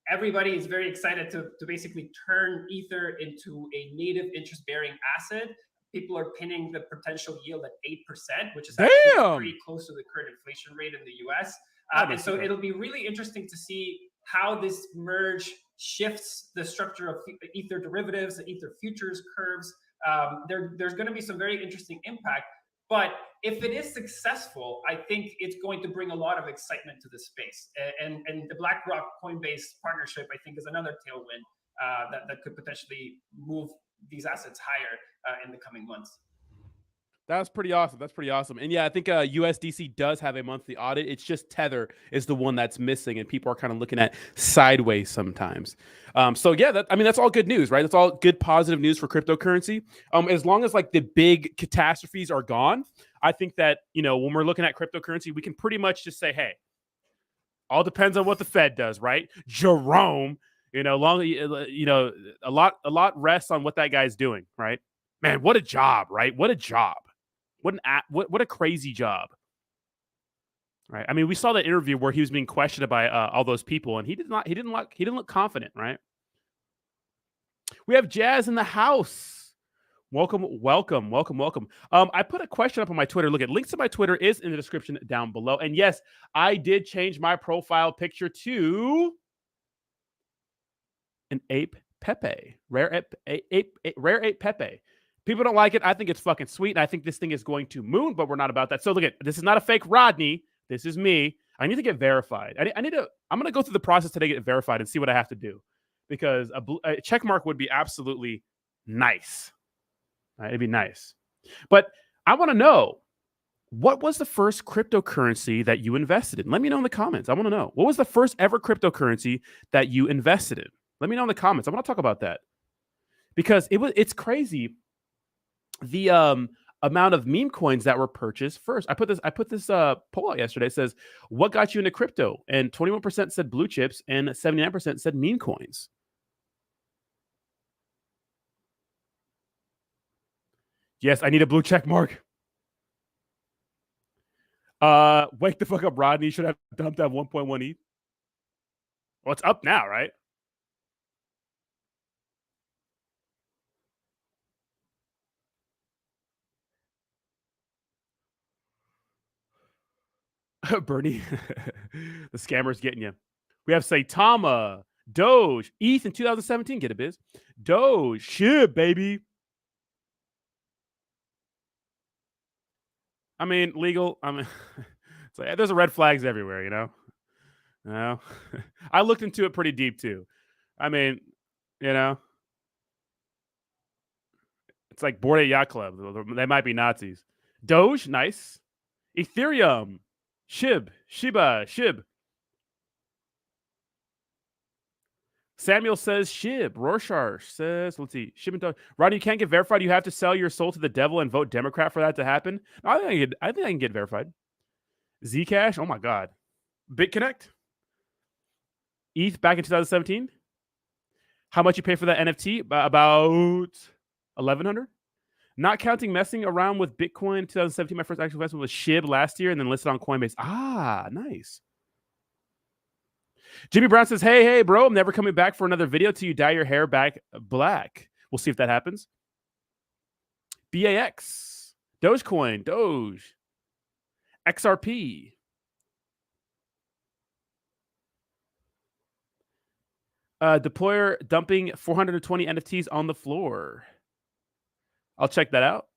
Everybody is very excited to basically turn Ether into a native interest-bearing asset. People are pinning the potential yield at 8%, which is actually pretty close to the current inflation rate in the US. And so it'll be really interesting to see how this merge shifts the structure of Ether derivatives, the Ether futures curves. There's going to be some very interesting impact. But if it is successful, I think it's going to bring a lot of excitement to the space. And the BlackRock Coinbase partnership, I think, is another tailwind that could potentially move these assets higher in the coming months. That's pretty awesome. That's pretty awesome. And yeah, I think USDC does have a monthly audit. It's just Tether is the one that's missing, and people are kind of looking at sideways sometimes. So yeah, that's all good news, right? That's all good, positive news for cryptocurrency. As long as like the big catastrophes are gone, I think that when we're looking at cryptocurrency, we can pretty much just say, hey, all depends on what the Fed does, right? Jerome, a lot rests on what that guy's doing, right? Man, what a job, right? What a job. What a crazy job, right? I mean, we saw that interview where he was being questioned by all those people, and he didn't look confident, right? We have Jazz in the house. Welcome. I put a question up on my Twitter. Look, at links to my Twitter is in the description down below. And yes, I did change my profile picture to an ape Pepe, rare ape Pepe. People don't like it. I think it's fucking sweet. And I think this thing is going to moon, but we're not about that. So look this is not a fake Rodney. This is me. I need to get verified. I'm going to go through the process today to get verified and see what I have to do, because a check mark would be absolutely nice. Right? It'd be nice. But I want to know, what was the first cryptocurrency that you invested in? Let me know in the comments. I want to know. What was the first ever cryptocurrency that you invested in? Let me know in the comments. I want to talk about that, because it's crazy. The amount of meme coins that were purchased first. I put this poll out yesterday. It says, what got you into crypto? And 21% said blue chips and 79% said meme coins. Yes, I need a blue check mark. Wake the fuck up, Rodney. Should have dumped that 1.1 ETH. Well, it's up now, right? Bernie, the scammer's getting you. We have Saitama, Doge, ETH in 2017. Get it, biz. Doge, shit, baby. I mean, legal. I mean, it's like, there's red flags everywhere, you know. I looked into it pretty deep too. I mean, it's like Bored Ape Yacht Club. They might be Nazis. Doge, nice. Ethereum, Shiba. Samuel says Shib. Rorschach says, let's see, Shib and Doge. Rodney, you can't get verified. You have to sell your soul to the devil and vote Democrat for that to happen. I think I can get verified. Zcash, oh my god. BitConnect, ETH back in 2017. How much you pay for that NFT? About 1,100. Not counting messing around with Bitcoin in 2017. My first actual investment was Shib last year, and then listed on Coinbase. Ah, nice. Jimmy Brown says, hey, bro, I'm never coming back for another video till you dye your hair back black. We'll see if that happens. BAX, Dogecoin, Doge, XRP. Deployer dumping 420 NFTs on the floor. I'll check that out.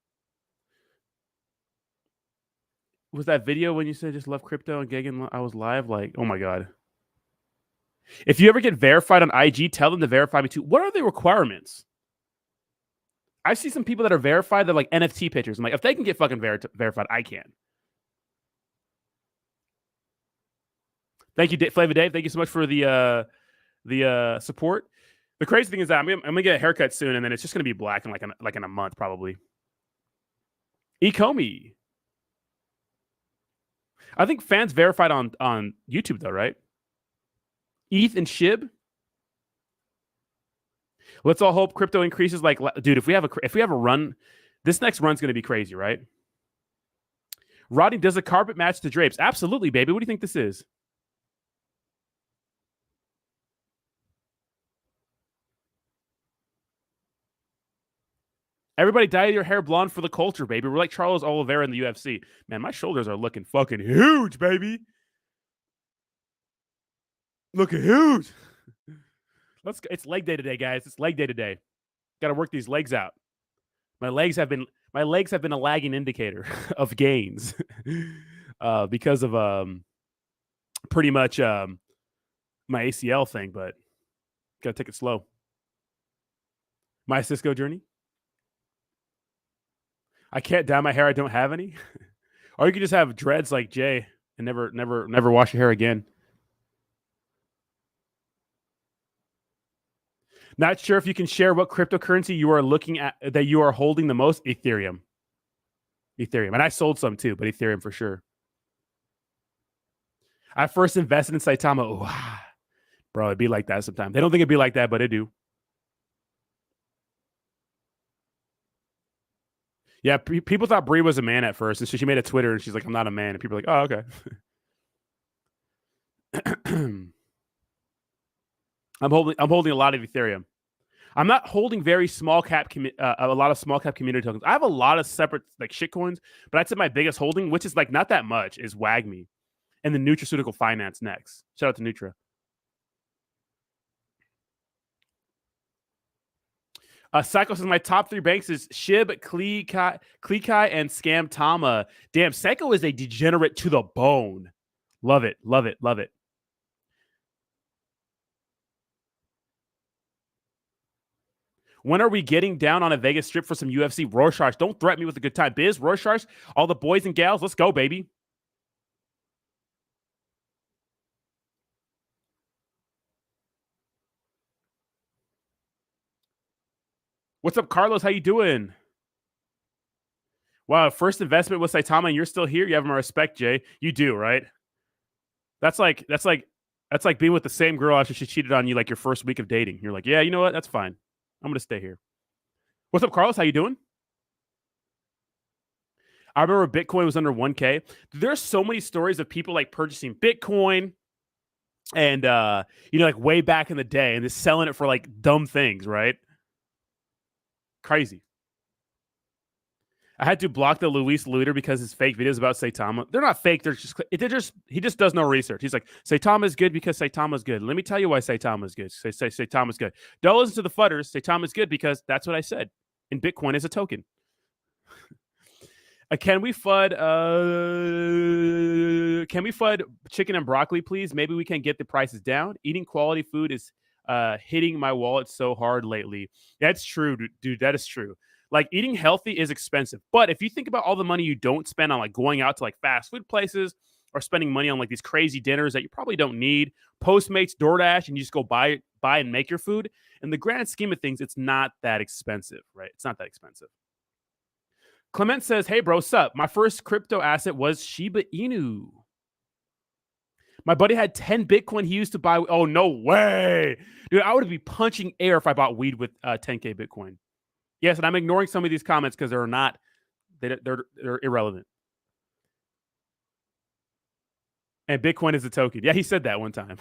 Was that video when you said just love crypto and Gagan? I was live, like, oh my god. If you ever get verified on IG, tell them to verify me too. What are the requirements? I see some people that are verified. They're like NFT pictures. I'm like, if they can get fucking verified, I can. Thank you, Flavor Dave. Thank you so much for the support. The crazy thing is that I'm gonna get a haircut soon, and then it's just gonna be black in like in a month probably. Ecomi. I think fans verified on YouTube though, right? ETH and Shib. Let's all hope crypto increases. Like, dude, if we have a run, this next run's going to be crazy, right? Rodney, does a carpet match the drapes? Absolutely, baby. What do you think this is? Everybody dye your hair blonde for the culture, baby. We're like Charles Oliveira in the UFC. Man, my shoulders are looking fucking huge, baby. Looking huge. Let's go. It's leg day today, guys. It's leg day today. Got to work these legs out. My legs have been a lagging indicator of gains because of pretty much my ACL thing, but got to take it slow. My Cisco journey. I can't dye my hair. I don't have any. Or you could just have dreads like Jay and never wash your hair again. Not sure if you can share what cryptocurrency you are looking at that you are holding the most. Ethereum. And I sold some too, but Ethereum for sure. I first invested in Saitama. Ooh, bro, it'd be like that sometimes. They don't think it'd be like that, but it do. Yeah, people thought Brie was a man at first, and so she made a Twitter, and she's like, "I'm not a man," and people are like, "Oh, okay." I'm holding a lot of Ethereum. I'm not holding very small cap, a lot of small cap community tokens. I have a lot of separate like shit coins, but I'd say my biggest holding, which is like not that much, is WAGME, and the Nutraceutical Finance next. Shout out to Nutra. Psycho says my top 3 banks is Shib, Klekai, and Scam Tama. Damn, Psycho is a degenerate to the bone. Love it. When are we getting down on a Vegas strip for some UFC? Rorschach, don't threaten me with a good time. Biz, Rorschach, all the boys and gals, let's go, baby. What's up, Carlos? How you doing? Wow, first investment with Saitama, and you're still here. You have my respect, Jay. You do, right? That's like being with the same girl after she cheated on you like your first week of dating. You're like, yeah, you know what? That's fine. I'm gonna stay here. What's up, Carlos? How you doing? I remember Bitcoin was under 1K. There's so many stories of people like purchasing Bitcoin and like way back in the day and just selling it for like dumb things, right? Crazy. I had to block the Luis Luder because his fake videos about Saitama. They're not fake. He just does no research. He's like, Saitama is good because Saitama is good. Let me tell you why Saitama is good. Saitama is good. Don't listen to the fudders. Saitama is good because that's what I said. And Bitcoin is a token. Can we FUD chicken and broccoli, please? Maybe we can get the prices down. Eating quality food is hitting my wallet so hard lately. That's true, dude. That is true. Like eating healthy is expensive. But if you think about all the money you don't spend on like going out to like fast food places or spending money on like these crazy dinners that you probably don't need, Postmates, DoorDash, and you just go buy and make your food. In the grand scheme of things, it's not that expensive, right? It's not that expensive. Clement says, hey, bro, sup? My first crypto asset was Shiba Inu. My buddy had 10 Bitcoin he used to buy. Oh, no way. Dude, I would be punching air if I bought weed with 10K Bitcoin. Yes, and I'm ignoring some of these comments because they're irrelevant. And Bitcoin is a token. Yeah, he said that one time.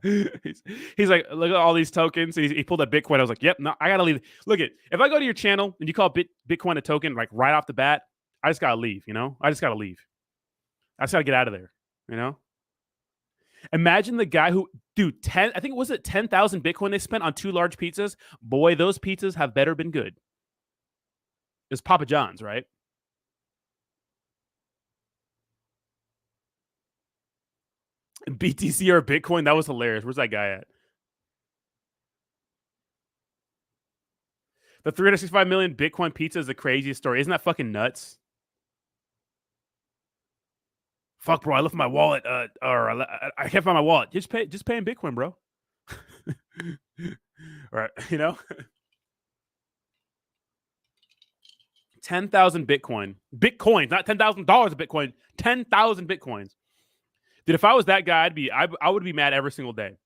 he's like, look at all these tokens. He pulled up Bitcoin. I was like, yep, no, I gotta leave. Look it. If I go to your channel and you call Bitcoin a token, like right off the bat, I just gotta leave. I just gotta leave. I just gotta get out of there. Imagine the guy who, dude, I think it was 10,000 Bitcoin they spent on 2 large pizzas. Boy, those pizzas have better been good. It's Papa John's, right? BTC or Bitcoin, that was hilarious. Where's that guy at? The 365 million Bitcoin pizza is the craziest story. Isn't that fucking nuts? Fuck, bro, I left my wallet. Or I can't find my wallet. Just pay in Bitcoin, bro. All right, 10,000 Bitcoin. Bitcoin, not $10,000 of Bitcoin. 10,000 Bitcoins. Dude, if I was that guy, I would be mad every single day.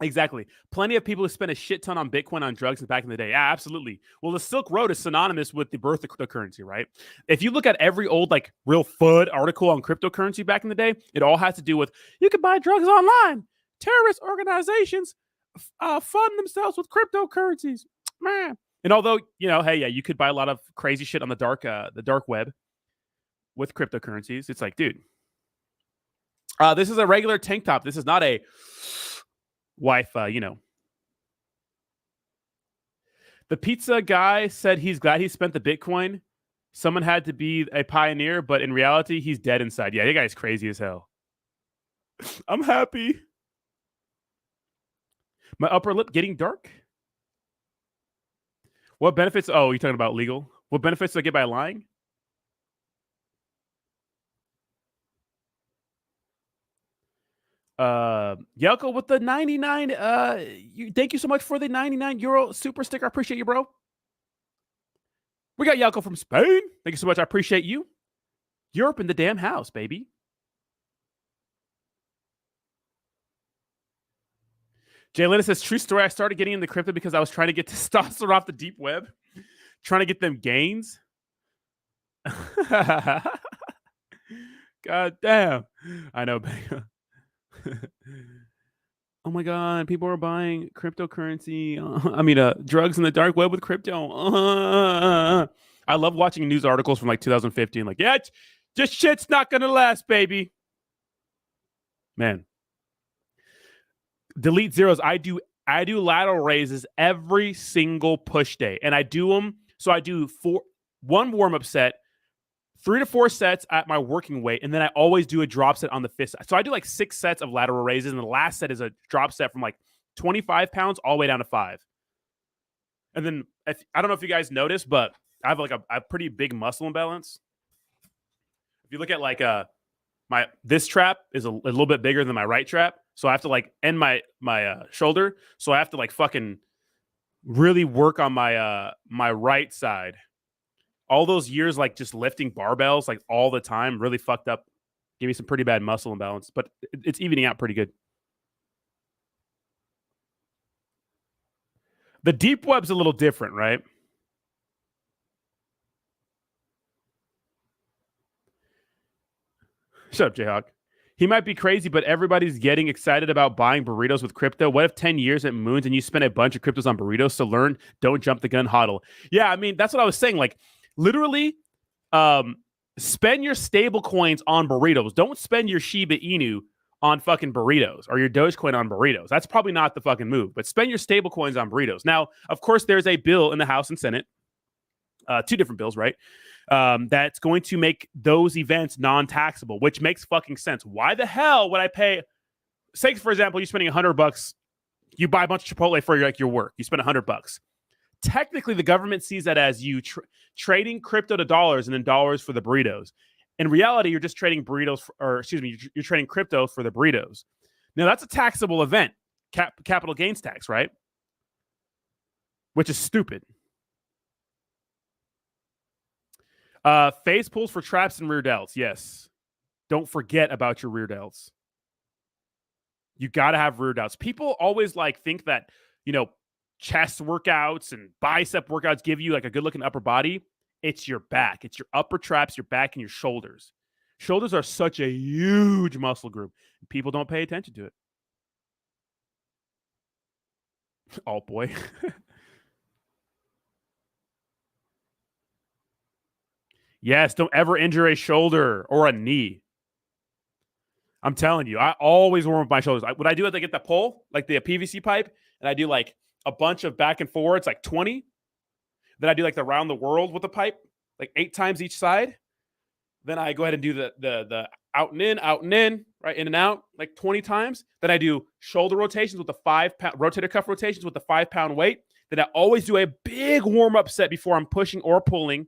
Exactly. Plenty of people who spent a shit ton on Bitcoin on drugs back in the day. Yeah, absolutely. Well, the Silk Road is synonymous with the birth of cryptocurrency, right? If you look at every old like real FUD article on cryptocurrency back in the day, it all has to do with you can buy drugs online. Terrorist organizations fund themselves with cryptocurrencies, man. And although hey, yeah, you could buy a lot of crazy shit on the dark web with cryptocurrencies. It's like, dude, this is a regular tank top. This is not a wife, The pizza guy said he's glad he spent the Bitcoin. Someone had to be a pioneer, but in reality, he's dead inside. Yeah, that guy's crazy as hell. I'm happy. My upper lip getting dark. What benefits? Oh, you're talking about legal. What benefits do I get by lying? Yelko with the 99. Thank you so much for the 99 euro super sticker. I appreciate you, bro. We got Yelko from Spain. Thank you so much. I appreciate you. Europe in the damn house, baby. Jay Lennon says, true story. I started getting into crypto because I was trying to get testosterone off the deep web, trying to get them gains. God damn. I know. Oh my God. People are buying cryptocurrency. Drugs in the dark web with crypto. I love watching news articles from like 2015. Like, yeah, this shit's not going to last, baby. Man. Delete zeros. I do lateral raises every single push day, and I do them. So I do one warm-up set, 3 to 4 sets at my working weight, and then I always do a drop set on the 5th set. So I do like 6 sets of lateral raises, and the last set is a drop set from like 25 pounds all the way down to 5. And then I don't know if you guys noticed, but I have like a pretty big muscle imbalance. If you look at like this trap is a little bit bigger than my right trap. So I have to like end my shoulder. So I have to like fucking really work on my my right side. All those years like just lifting barbells like all the time really fucked up. Gave me some pretty bad muscle imbalance, but it's evening out pretty good. The deep web's a little different, right? Shut up, Jayhawk. He might be crazy, but everybody's getting excited about buying burritos with crypto. What if 10 years it moons and you spend a bunch of cryptos on burritos to learn? Don't jump the gun, hodl. Yeah, I mean, that's what I was saying. Like, literally, spend your stable coins on burritos. Don't spend your Shiba Inu on fucking burritos or your Dogecoin on burritos. That's probably not the fucking move, but spend your stable coins on burritos. Now, of course, there's a bill in the House and Senate, 2 different bills, right? That's going to make those events non-taxable, which makes fucking sense. Why the hell would I pay? Say, for example, you're spending $100. You buy a bunch of Chipotle for your work. You spend $100. Technically, the government sees that as you trading crypto to dollars and then dollars for the burritos. In reality, you're just trading you're trading crypto for the burritos. Now, that's a taxable event, capital gains tax, right? Which is stupid. Phase pulls for traps and rear delts. Yes. Don't forget about your rear delts. You got to have rear delts. People always like think that, chest workouts and bicep workouts give you like a good looking upper body. It's your back. It's your upper traps, your back, and your shoulders. Shoulders are such a huge muscle group. People don't pay attention to it. Oh boy. Yes, don't ever injure a shoulder or a knee. I'm telling you, I always warm up my shoulders. What I do is I get the pole, like the PVC pipe, and I do like a bunch of back and forwards, like 20. Then I do like the round the world with the pipe, like 8 times each side. Then I go ahead and do the out and in, right, in and out, like 20 times. Then I do shoulder rotations with the 5-pound rotator cuff rotations with the 5-pound weight. Then I always do a big warm-up set before I'm pushing or pulling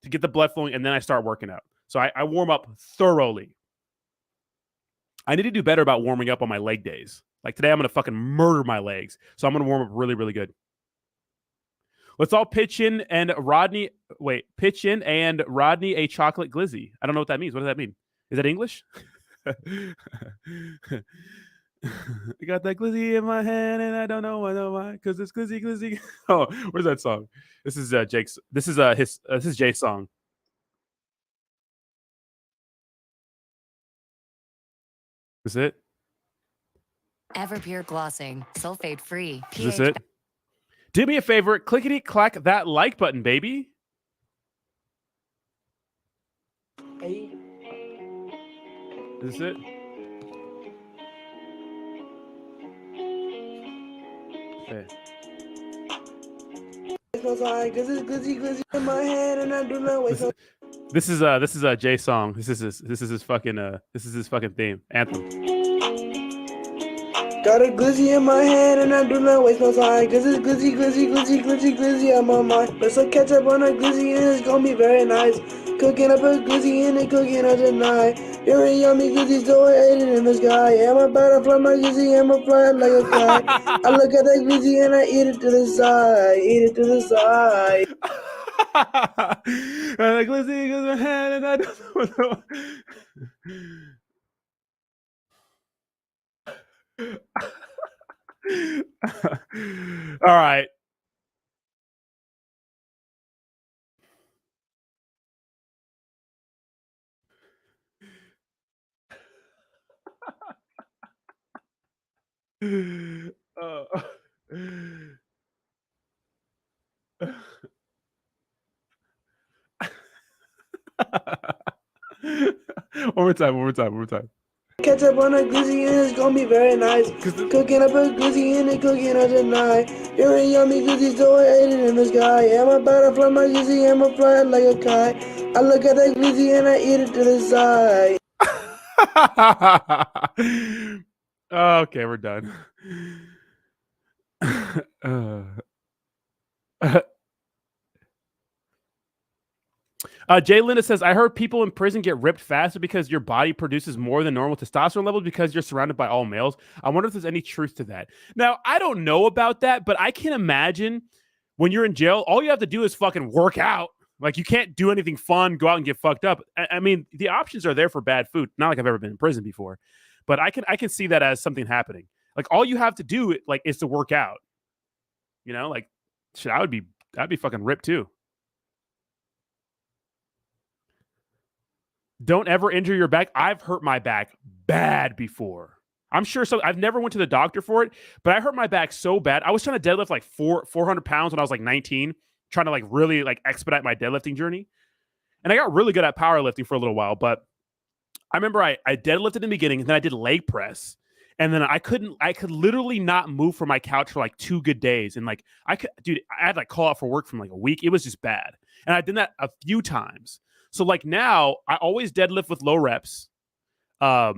to get the blood flowing, and then I start working out. So I warm up thoroughly. I need to do better about warming up on my leg days. Like today, I'm going to fucking murder my legs. So I'm going to warm up really, really good. Let's all pitch in and Rodney a chocolate glizzy. I don't know what that means. What does that mean? Is that English? I got that glizzy in my hand and I don't know why, because it's glizzy. Oh, where's that song? This is Jake's. This is Jay's song. Is it? Everpure glossing, sulfate free. Is this it? Do me a favor, clickety clack that like button, baby. Hey. Is this it? Okay. This is Jay's song. This is his fucking theme anthem. Got a glizzy in my hand and I do not waste no time. Cause it's glizzy, glizzy, glizzy, glizzy, glizzy on my mind. Put some ketchup on a glizzy and it's gonna be very nice. Cooking up a glizzy and it cooking up tonight. You're a yummy glizzy, so I ate it in the sky. Am I butterfly my glizzy? Am I flying like a kite? I look at that glizzy and I eat it to the side. Eat it to the side. And the glizzy goes in my hand and I don't know. All right. One more time. Ketchup on a glizzy and it's gonna be very nice. Cooking up a glizzy and it cooking up tonight. You're a yummy glizzy, so I ate it in the sky. Am I butterfly my glizzy? Am I flying like a kite? I look at that glizzy and I eat it to the side. Okay, we're done. Jay Linda says, I heard people in prison get ripped faster because your body produces more than normal testosterone levels because you're surrounded by all males. I wonder if there's any truth to that. Now, I don't know about that, but I can imagine when you're in jail, all you have to do is fucking work out. Like, you can't do anything fun, go out and get fucked up. I mean, the options are there for bad food. Not like I've ever been in prison before, but I can see that as something happening. Like, all you have to do, like, is to work out. You know, like, shit, I'd be fucking ripped too. Don't ever injure your back. I've hurt my back bad before. I'm sure so. I've never went to the doctor for it, but I hurt my back so bad. I was trying to deadlift like 400 pounds when I was like 19, trying to like really like expedite my deadlifting journey. And I got really good at powerlifting for a little while, but I remember I deadlifted in the beginning and then I did leg press. And then I could literally not move from my couch for like 2 good days. And like, I had like call out for work from like a week. It was just bad. And I did that a few times. So like now I always deadlift with low reps, higher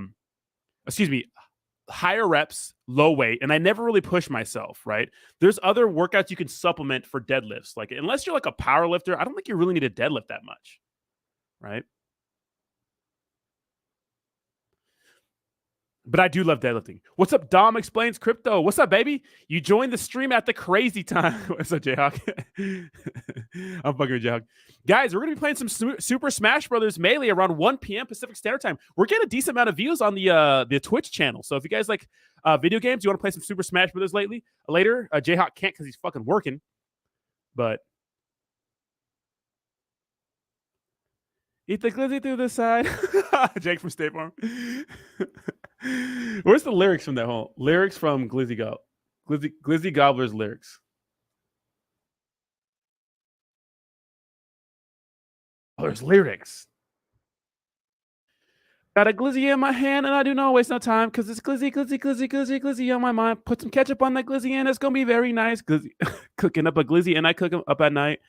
reps, low weight. And I never really push myself, right? There's other workouts you can supplement for deadlifts. Like unless you're like a power lifter, I don't think you really need to deadlift that much, right? But I do love deadlifting. What's up, Dom Explains Crypto? What's up, baby? You joined the stream at the crazy time. What's up, Jayhawk? I'm fucking with Jayhawk. Guys, we're going to be playing some Super Smash Brothers Melee around 1 p.m. Pacific Standard Time. We're getting a decent amount of views on the Twitch channel. So if you guys like video games, you want to play some Super Smash Brothers later, Jayhawk can't because he's fucking working. But eat the glizzy through the side. Jake from State Farm. Where's the lyrics from that whole lyrics from Glizzy Gobbler's lyrics? Oh, there's lyrics. Got a glizzy in my hand and I do not waste no time because it's glizzy on my mind. Put some ketchup on that glizzy and it's gonna be very nice. Glizzy cooking up a glizzy and I cook them up at night.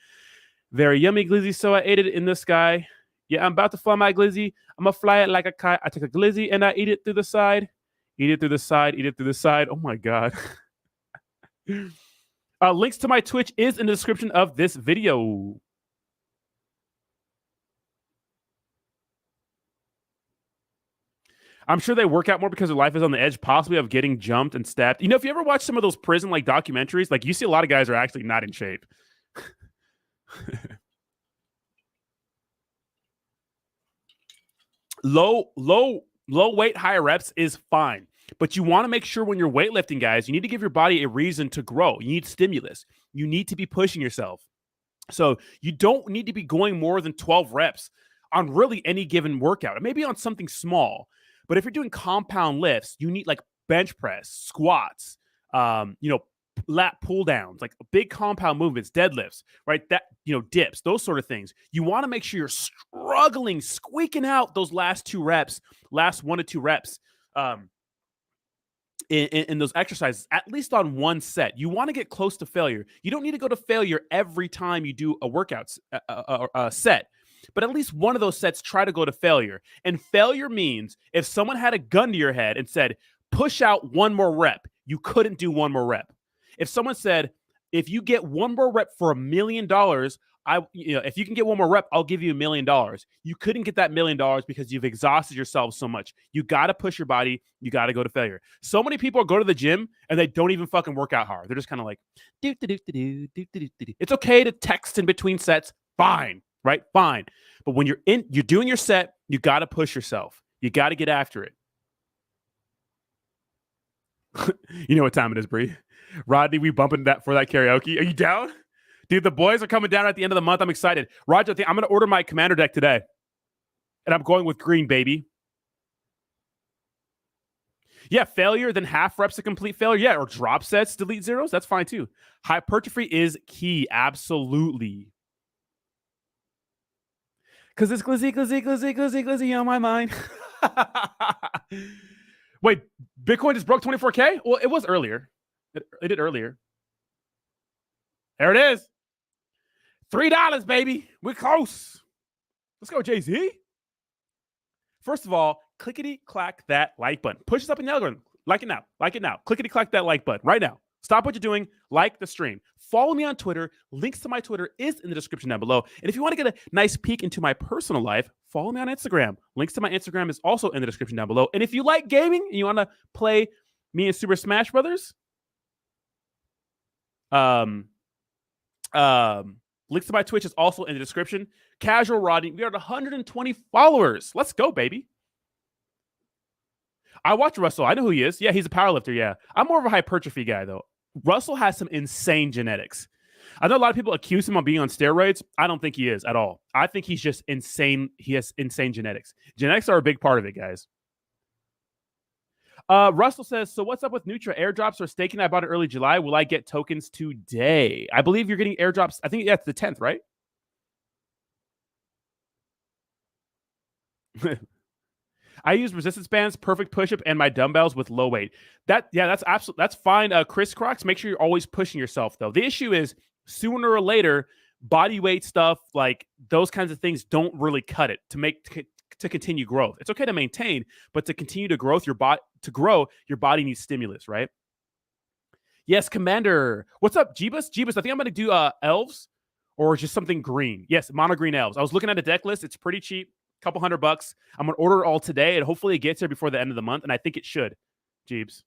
Very yummy glizzy, so I ate it in the sky. Yeah, I'm about to fly my glizzy. I'm gonna fly it like a kite. I take a glizzy and I eat it through the side. Eat it through the side. Eat it through the side. Oh my God. Links to my Twitch is in the description of this video. I'm sure they work out more because their life is on the edge, possibly of getting jumped and stabbed. You know, if you ever watch some of those prison like documentaries, like you see a lot of guys are actually not in shape. Low weight, higher reps is fine. But you want to make sure when you're weightlifting, guys, you need to give your body a reason to grow. You need stimulus. You need to be pushing yourself. So you don't need to be going more than 12 reps on really any given workout. It may be on something small. But if you're doing compound lifts, you need like bench press, squats, lat pull downs, like big compound movements, deadlifts, right? That, dips, those sort of things. You want to make sure you're struggling, squeaking out those last 1 to 2 reps in those exercises, at least on one set. You want to get close to failure. You don't need to go to failure every time you do a workout set. But at least one of those sets, try to go to failure. And failure means if someone had a gun to your head and said, push out one more rep. You couldn't do one more rep. If someone said, if you get one more rep for $1 million, if you can get one more rep, I'll give you $1 million. You couldn't get that $1 million because you've exhausted yourself so much. You got to push your body. You got to go to failure. So many people go to the gym and they don't even fucking work out hard. They're just kind of like, it's okay to text in between sets. Fine, right? Fine. But when you're doing your set, you got to push yourself. You got to get after it. You know what time it is, Bree. Rodney, we bumping that for that karaoke. Are you down? Dude, the boys are coming down at the end of the month. I'm excited. Roger, I'm going to order my commander deck today. And I'm going with green, baby. Yeah, failure, then half reps to complete failure. Yeah, or drop sets, delete zeros. That's fine too. Hypertrophy is key. Absolutely. Because it's glizzy on my mind. Wait, Bitcoin just broke 24K? Well, it was earlier. It did earlier. There it is. $3, baby. We're close. Let's go, Jay-Z. First of all, clickety-clack that like button. Push us up in the algorithm. Like it now. Like it now. Clickety-clack that like button right now. Stop what you're doing. Like the stream. Follow me on Twitter. Links to my Twitter is in the description down below. And if you want to get a nice peek into my personal life, follow me on Instagram. Links to my Instagram is also in the description down below. And if you like gaming and you want to play me in Super Smash Brothers, links to my Twitch is also in the description. Casual Rodney, we are at 120 followers. Let's go, baby. I watch Russell. I know who he is. Yeah, he's a powerlifter. Yeah, I'm more of a hypertrophy guy though. Russell has some insane genetics. I know a lot of people accuse him of being on steroids. I don't think he is at all. I think he's just insane. He has insane genetics. Genetics are a big part of it, guys. Russell says, so what's up with Nutra? Airdrops are staking. I bought it early July. Will I get tokens today? I believe you're getting airdrops. I think it's the 10th, right? I use resistance bands, perfect push-up, and my dumbbells with low weight. That's fine. Chris Crocs, make sure you're always pushing yourself, though. The issue is sooner or later, body weight stuff, like those kinds of things don't really cut it to continue growth. It's okay to maintain, but to continue to grow, your body needs stimulus, right? Yes, Commander. What's up, Jeebus? Jeebus, I think I'm going to do elves or just something green. Yes, mono green elves. I was looking at a deck list. It's pretty cheap. Couple $100. I'm going to order it all today, and hopefully it gets here before the end of the month, and I think it should. Jeebs.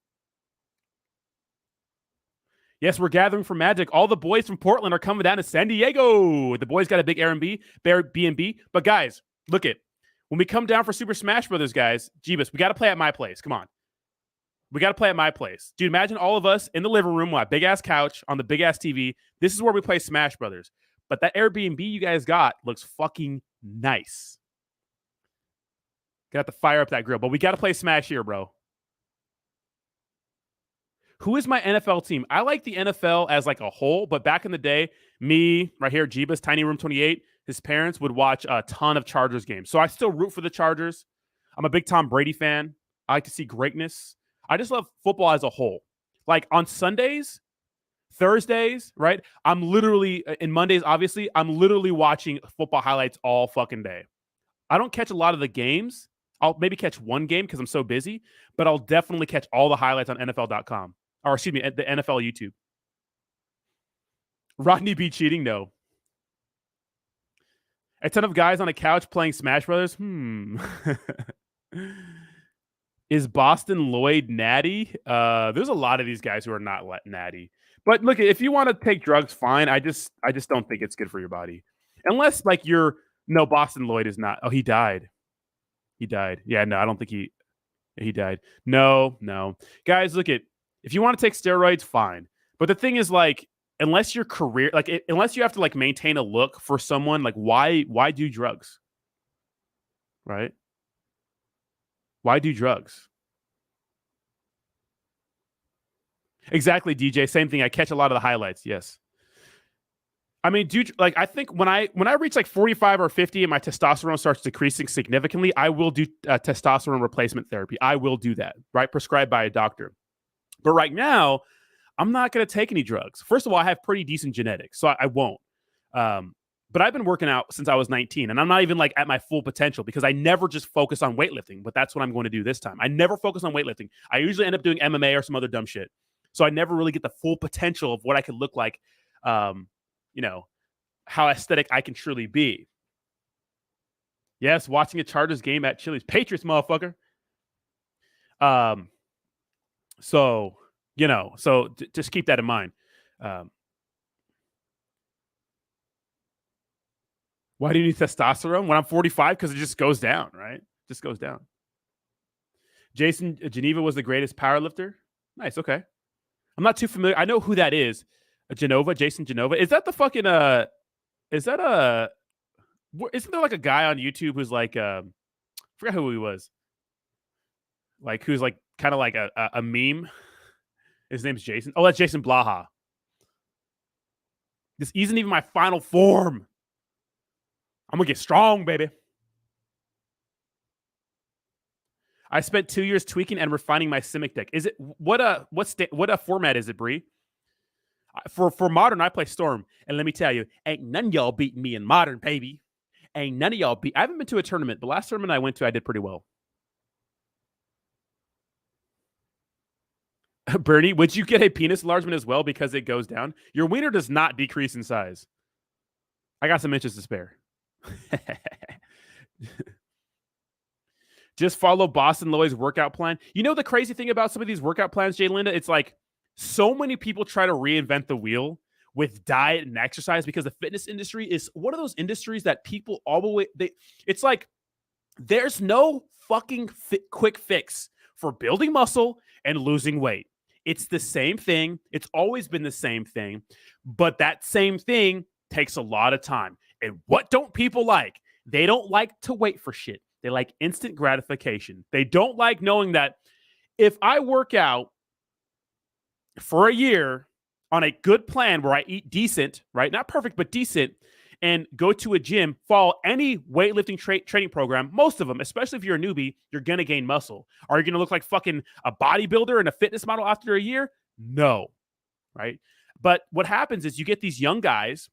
Yes, we're gathering for Magic. All the boys from Portland are coming down to San Diego. The boys got a big Airbnb. But guys, look it. When we come down for Super Smash Brothers, guys, Jeebus, we got to play at my place. Come on. We got to play at my place. Dude, imagine all of us in the living room on a big-ass couch on the big-ass TV. This is where we play Smash Brothers. But that Airbnb you guys got looks fucking nice. Got to fire up that grill. But we got to play Smash here, bro. Who is my NFL team? I like the NFL as like a whole, but back in the day, me, right here, Jeebus, Tiny Room 28, his parents would watch a ton of Chargers games. So I still root for the Chargers. I'm a big Tom Brady fan. I like to see greatness. I just love football as a whole. Like on Sundays, Thursdays, right? I'm literally, and Mondays, obviously, I'm literally watching football highlights all fucking day. I don't catch a lot of the games. I'll maybe catch one game because I'm so busy, but I'll definitely catch all the highlights on NFL.com. Or excuse me, the NFL YouTube. Rodney B cheating? No. A ton of guys on a couch playing Smash Brothers? Is Boston Lloyd natty? There's a lot of these guys who are not natty. But look, if you want to take drugs, fine. I just don't think it's good for your body. Unless like no, Boston Lloyd is not. Oh, he died. He died. Yeah, no, I don't think he died. No. Guys, look at, if you want to take steroids, fine. But the thing is, like, unless your career, like, unless you have to like maintain a look for someone, like, why do drugs? Right? Why do drugs? Exactly, DJ. Same thing. I catch a lot of the highlights. Yes. I mean, I think when I reach like 45 or 50 and my testosterone starts decreasing significantly, I will do testosterone replacement therapy. I will do that, right? Prescribed by a doctor. But right now, I'm not going to take any drugs. First of all, I have pretty decent genetics, so I won't. But I've been working out since I was 19, and I'm not even like at my full potential because I never just focus on weightlifting, but that's what I'm going to do this time. I never focus on weightlifting. I usually end up doing MMA or some other dumb shit. So I never really get the full potential of what I could look like, you know, how aesthetic I can truly be. Yes, watching a Chargers game at Chili's. Patriots, motherfucker. So, you know, so just keep that in mind. Why do you need testosterone when I'm 45? Because it just goes down, right? Just goes down. Jason Geneva was the greatest powerlifter. Nice. Okay. I'm not too familiar. I know who that is. Jason Genova. Is that the fucking, isn't there like a guy on YouTube who's like, I forgot who he was. Like, who's like kind of like a meme. His name's Jason. Oh, that's Jason Blaha. This isn't even my final form. I'm gonna get strong, baby. I spent 2 years tweaking and refining my Simic deck. Is it what format is it, Bree? For Modern, I play Storm, and let me tell you, ain't none of y'all beating me in Modern, baby. Ain't none of y'all beat. I haven't been to a tournament. The last tournament I went to, I did pretty well. Bernie, would you get a penis enlargement as well because it goes down? Your wiener does not decrease in size. I got some inches to spare. Just follow Boston Lowy's workout plan. You know the crazy thing about some of these workout plans, Jay Linda? It's like so many people try to reinvent the wheel with diet and exercise because the fitness industry is one of those industries that people all the way it's like there's no fucking quick fix for building muscle and losing weight. It's the same thing. It's always been the same thing, but that same thing takes a lot of time. And what don't people like? They don't like to wait for shit. They like instant gratification. They don't like knowing that if I work out for a year on a good plan where I eat decent, right? Not perfect, but decent, and go to a gym, follow any weightlifting training program, most of them, especially if you're a newbie, you're going to gain muscle. Are you going to look like fucking a bodybuilder and a fitness model after a year? No, right? But what happens is you get these young guys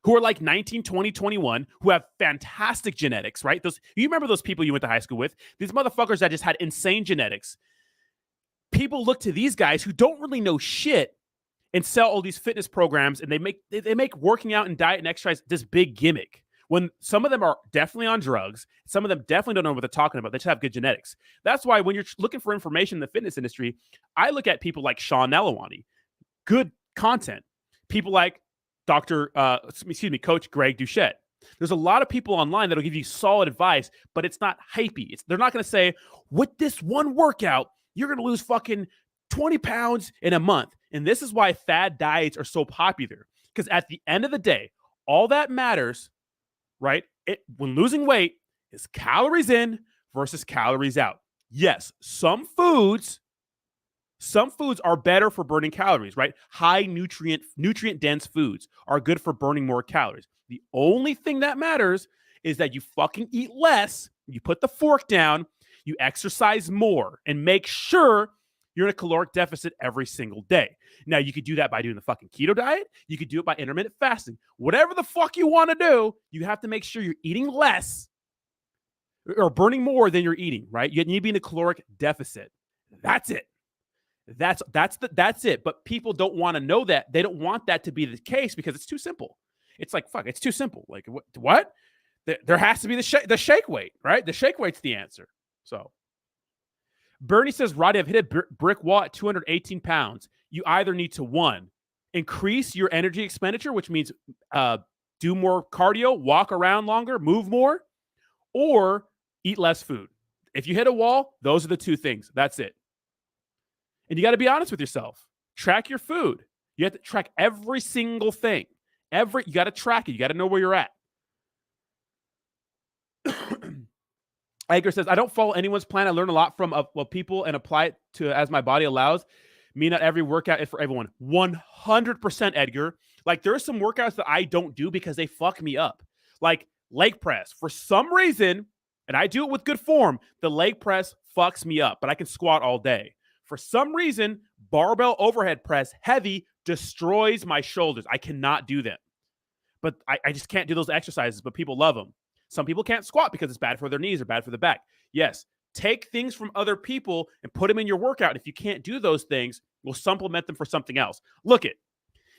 who are like 19, 20, 21, who have fantastic genetics, right? You remember those people you went to high school with? These motherfuckers that just had insane genetics. People look to these guys who don't really know shit and sell all these fitness programs, and they make working out and diet and exercise this big gimmick. When some of them are definitely on drugs, some of them definitely don't know what they're talking about. They just have good genetics. That's why when you're looking for information in the fitness industry, I look at people like Sean Nelawani, good content. People like Coach Greg Duchette. There's a lot of people online that'll give you solid advice, but it's not hypey. They're not going to say, with this one workout, you're going to lose fucking 20 pounds in a month. And this is why fad diets are so popular. Because at the end of the day, all that matters, right? When losing weight is calories in versus calories out. Yes, some foods are better for burning calories, right? High nutrient dense foods are good for burning more calories. The only thing that matters is that you fucking eat less, you put the fork down, you exercise more, and make sure you're in a caloric deficit every single day. Now, you could do that by doing the fucking keto diet. You could do it by intermittent fasting. Whatever the fuck you want to do, you have to make sure you're eating less or burning more than you're eating, right? You need to be in a caloric deficit. That's it. That's it. But people don't want to know that. They don't want that to be the case because it's too simple. It's like, fuck, it's too simple. Like, what? There has to be the shake weight, right? The shake weight's the answer. So Bernie says, Roddy, I've hit a brick wall at 218 pounds. You either need to, one, increase your energy expenditure, which means do more cardio, walk around longer, move more, or eat less food. If you hit a wall, those are the two things. That's it. And you got to be honest with yourself. Track your food. You have to track every single thing. You got to track it. You got to know where you're at. Edgar says, I don't follow anyone's plan. I learn a lot from people and apply it to as my body allows. Me, not every workout is for everyone. 100%, Edgar. Like, there are some workouts that I don't do because they fuck me up. Like leg press. For some reason, and I do it with good form, the leg press fucks me up, but I can squat all day. For some reason, barbell overhead press, heavy, destroys my shoulders. I cannot do them. but I just can't do those exercises, but people love them. Some people can't squat because it's bad for their knees or bad for the back. Yes, take things from other people and put them in your workout. If you can't do those things, we'll supplement them for something else. Look it.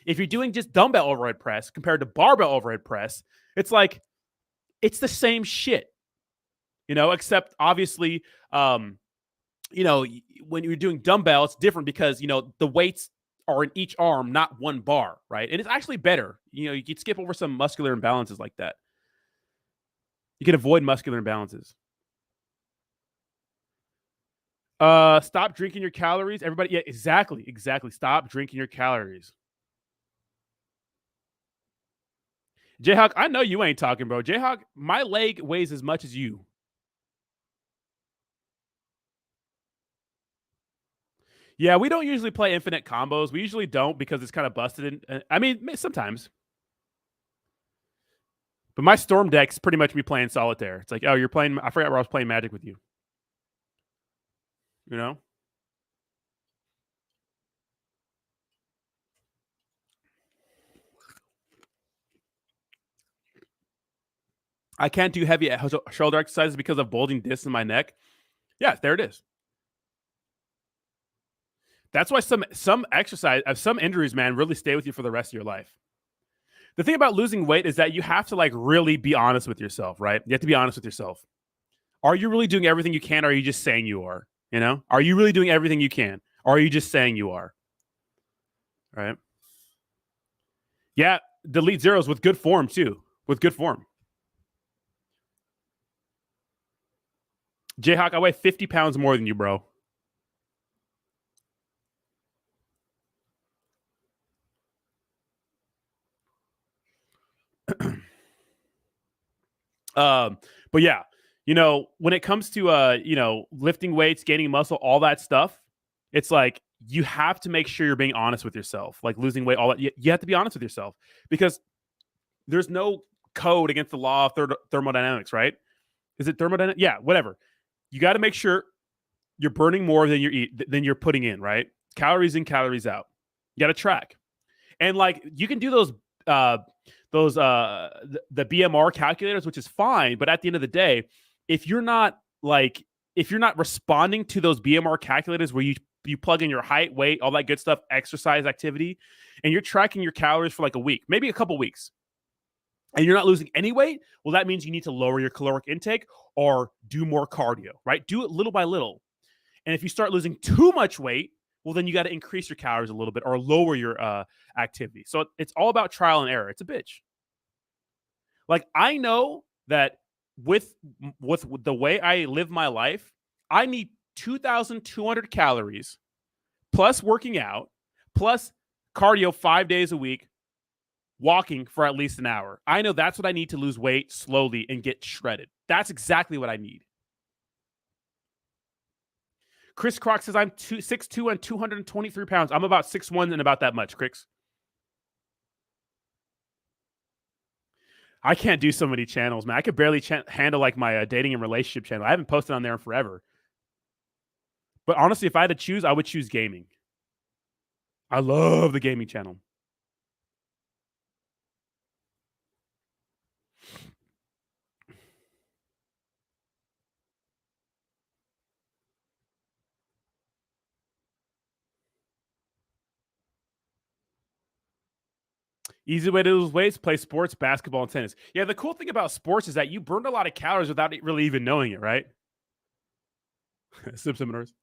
If you're doing just dumbbell overhead press compared to barbell overhead press, it's like, it's the same shit, except obviously, when you're doing dumbbell, it's different because, the weights are in each arm, not one bar, right? And it's actually better. You can skip over some muscular imbalances like that. You can avoid muscular imbalances. Stop drinking your calories. Everybody, yeah, exactly. Stop drinking your calories. Jayhawk, I know you ain't talking, bro. Jayhawk, my leg weighs as much as you. Yeah, we don't usually play infinite combos. We usually don't because it's kind of busted. I mean, sometimes. But my Storm deck's pretty much me playing solitaire. It's like, oh, you're playing. I forgot where I was playing Magic with you. I can't do heavy shoulder exercises because of bulging discs in my neck. Yeah, there it is. That's why some injuries, man, really stay with you for the rest of your life. The thing about losing weight is that you have to really be honest with yourself, right? You have to be honest with yourself. Are you really doing everything you can, or are you just saying you are? Are you really doing everything you can, or are you just saying you are? Right? Yeah, delete zeros with good form too. With good form. Jayhawk, I weigh 50 pounds more than you, bro. But yeah, when it comes to lifting weights, gaining muscle, all that stuff, it's like you have to make sure you're being honest with yourself. Like losing weight, all that, you have to be honest with yourself because there's no code against the law of thermodynamics, right? Is it thermodynamics? Yeah, whatever. You got to make sure you're burning more than you're putting in, right? Calories in, calories out. You got to track, and you can do those the BMR calculators, which is fine, but at the end of the day, if you're not responding to those BMR calculators where you plug in your height, weight, all that good stuff, exercise activity, and you're tracking your calories for a week, maybe a couple weeks, and you're not losing any weight, well, that means you need to lower your caloric intake or do more cardio, right? Do it little by little. And if you start losing too much weight, well, then you got to increase your calories a little bit or lower your activity. So it's all about trial and error. It's a bitch. I know that with the way I live my life, I need 2,200 calories plus working out plus cardio 5 days a week, walking for at least an hour. I know that's what I need to lose weight slowly and get shredded. That's exactly what I need. Chris Croc says I'm 6'2" and 223 pounds. I'm about 6'1" and about that much, Chris. I can't do so many channels, man. I could barely handle my dating and relationship channel. I haven't posted on there in forever. But honestly, if I had to choose, I would choose gaming. I love the gaming channel. Easy way to lose weight, play sports, basketball, and tennis. Yeah, the cool thing about sports is that you burn a lot of calories without really even knowing it, right? Seminars.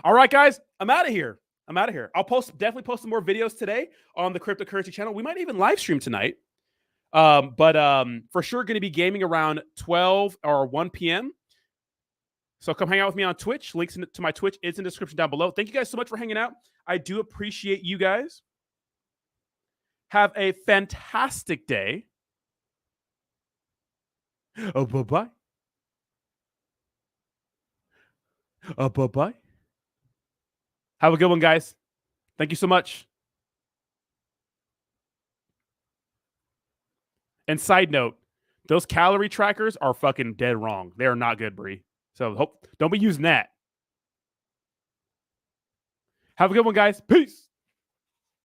All right, guys, I'm out of here. I'll definitely post some more videos today on the cryptocurrency channel. We might even live stream tonight. But for sure going to be gaming around 12 or 1 p.m. So come hang out with me on Twitch. Links to my Twitch is in the description down below. Thank you guys so much for hanging out. I do appreciate you guys. Have a fantastic day. Oh, bye-bye. Bye-bye. Have a good one, guys. Thank you so much. And side note, those calorie trackers are fucking dead wrong. They are not good, Bree. So don't be using that. Have a good one, guys. Peace.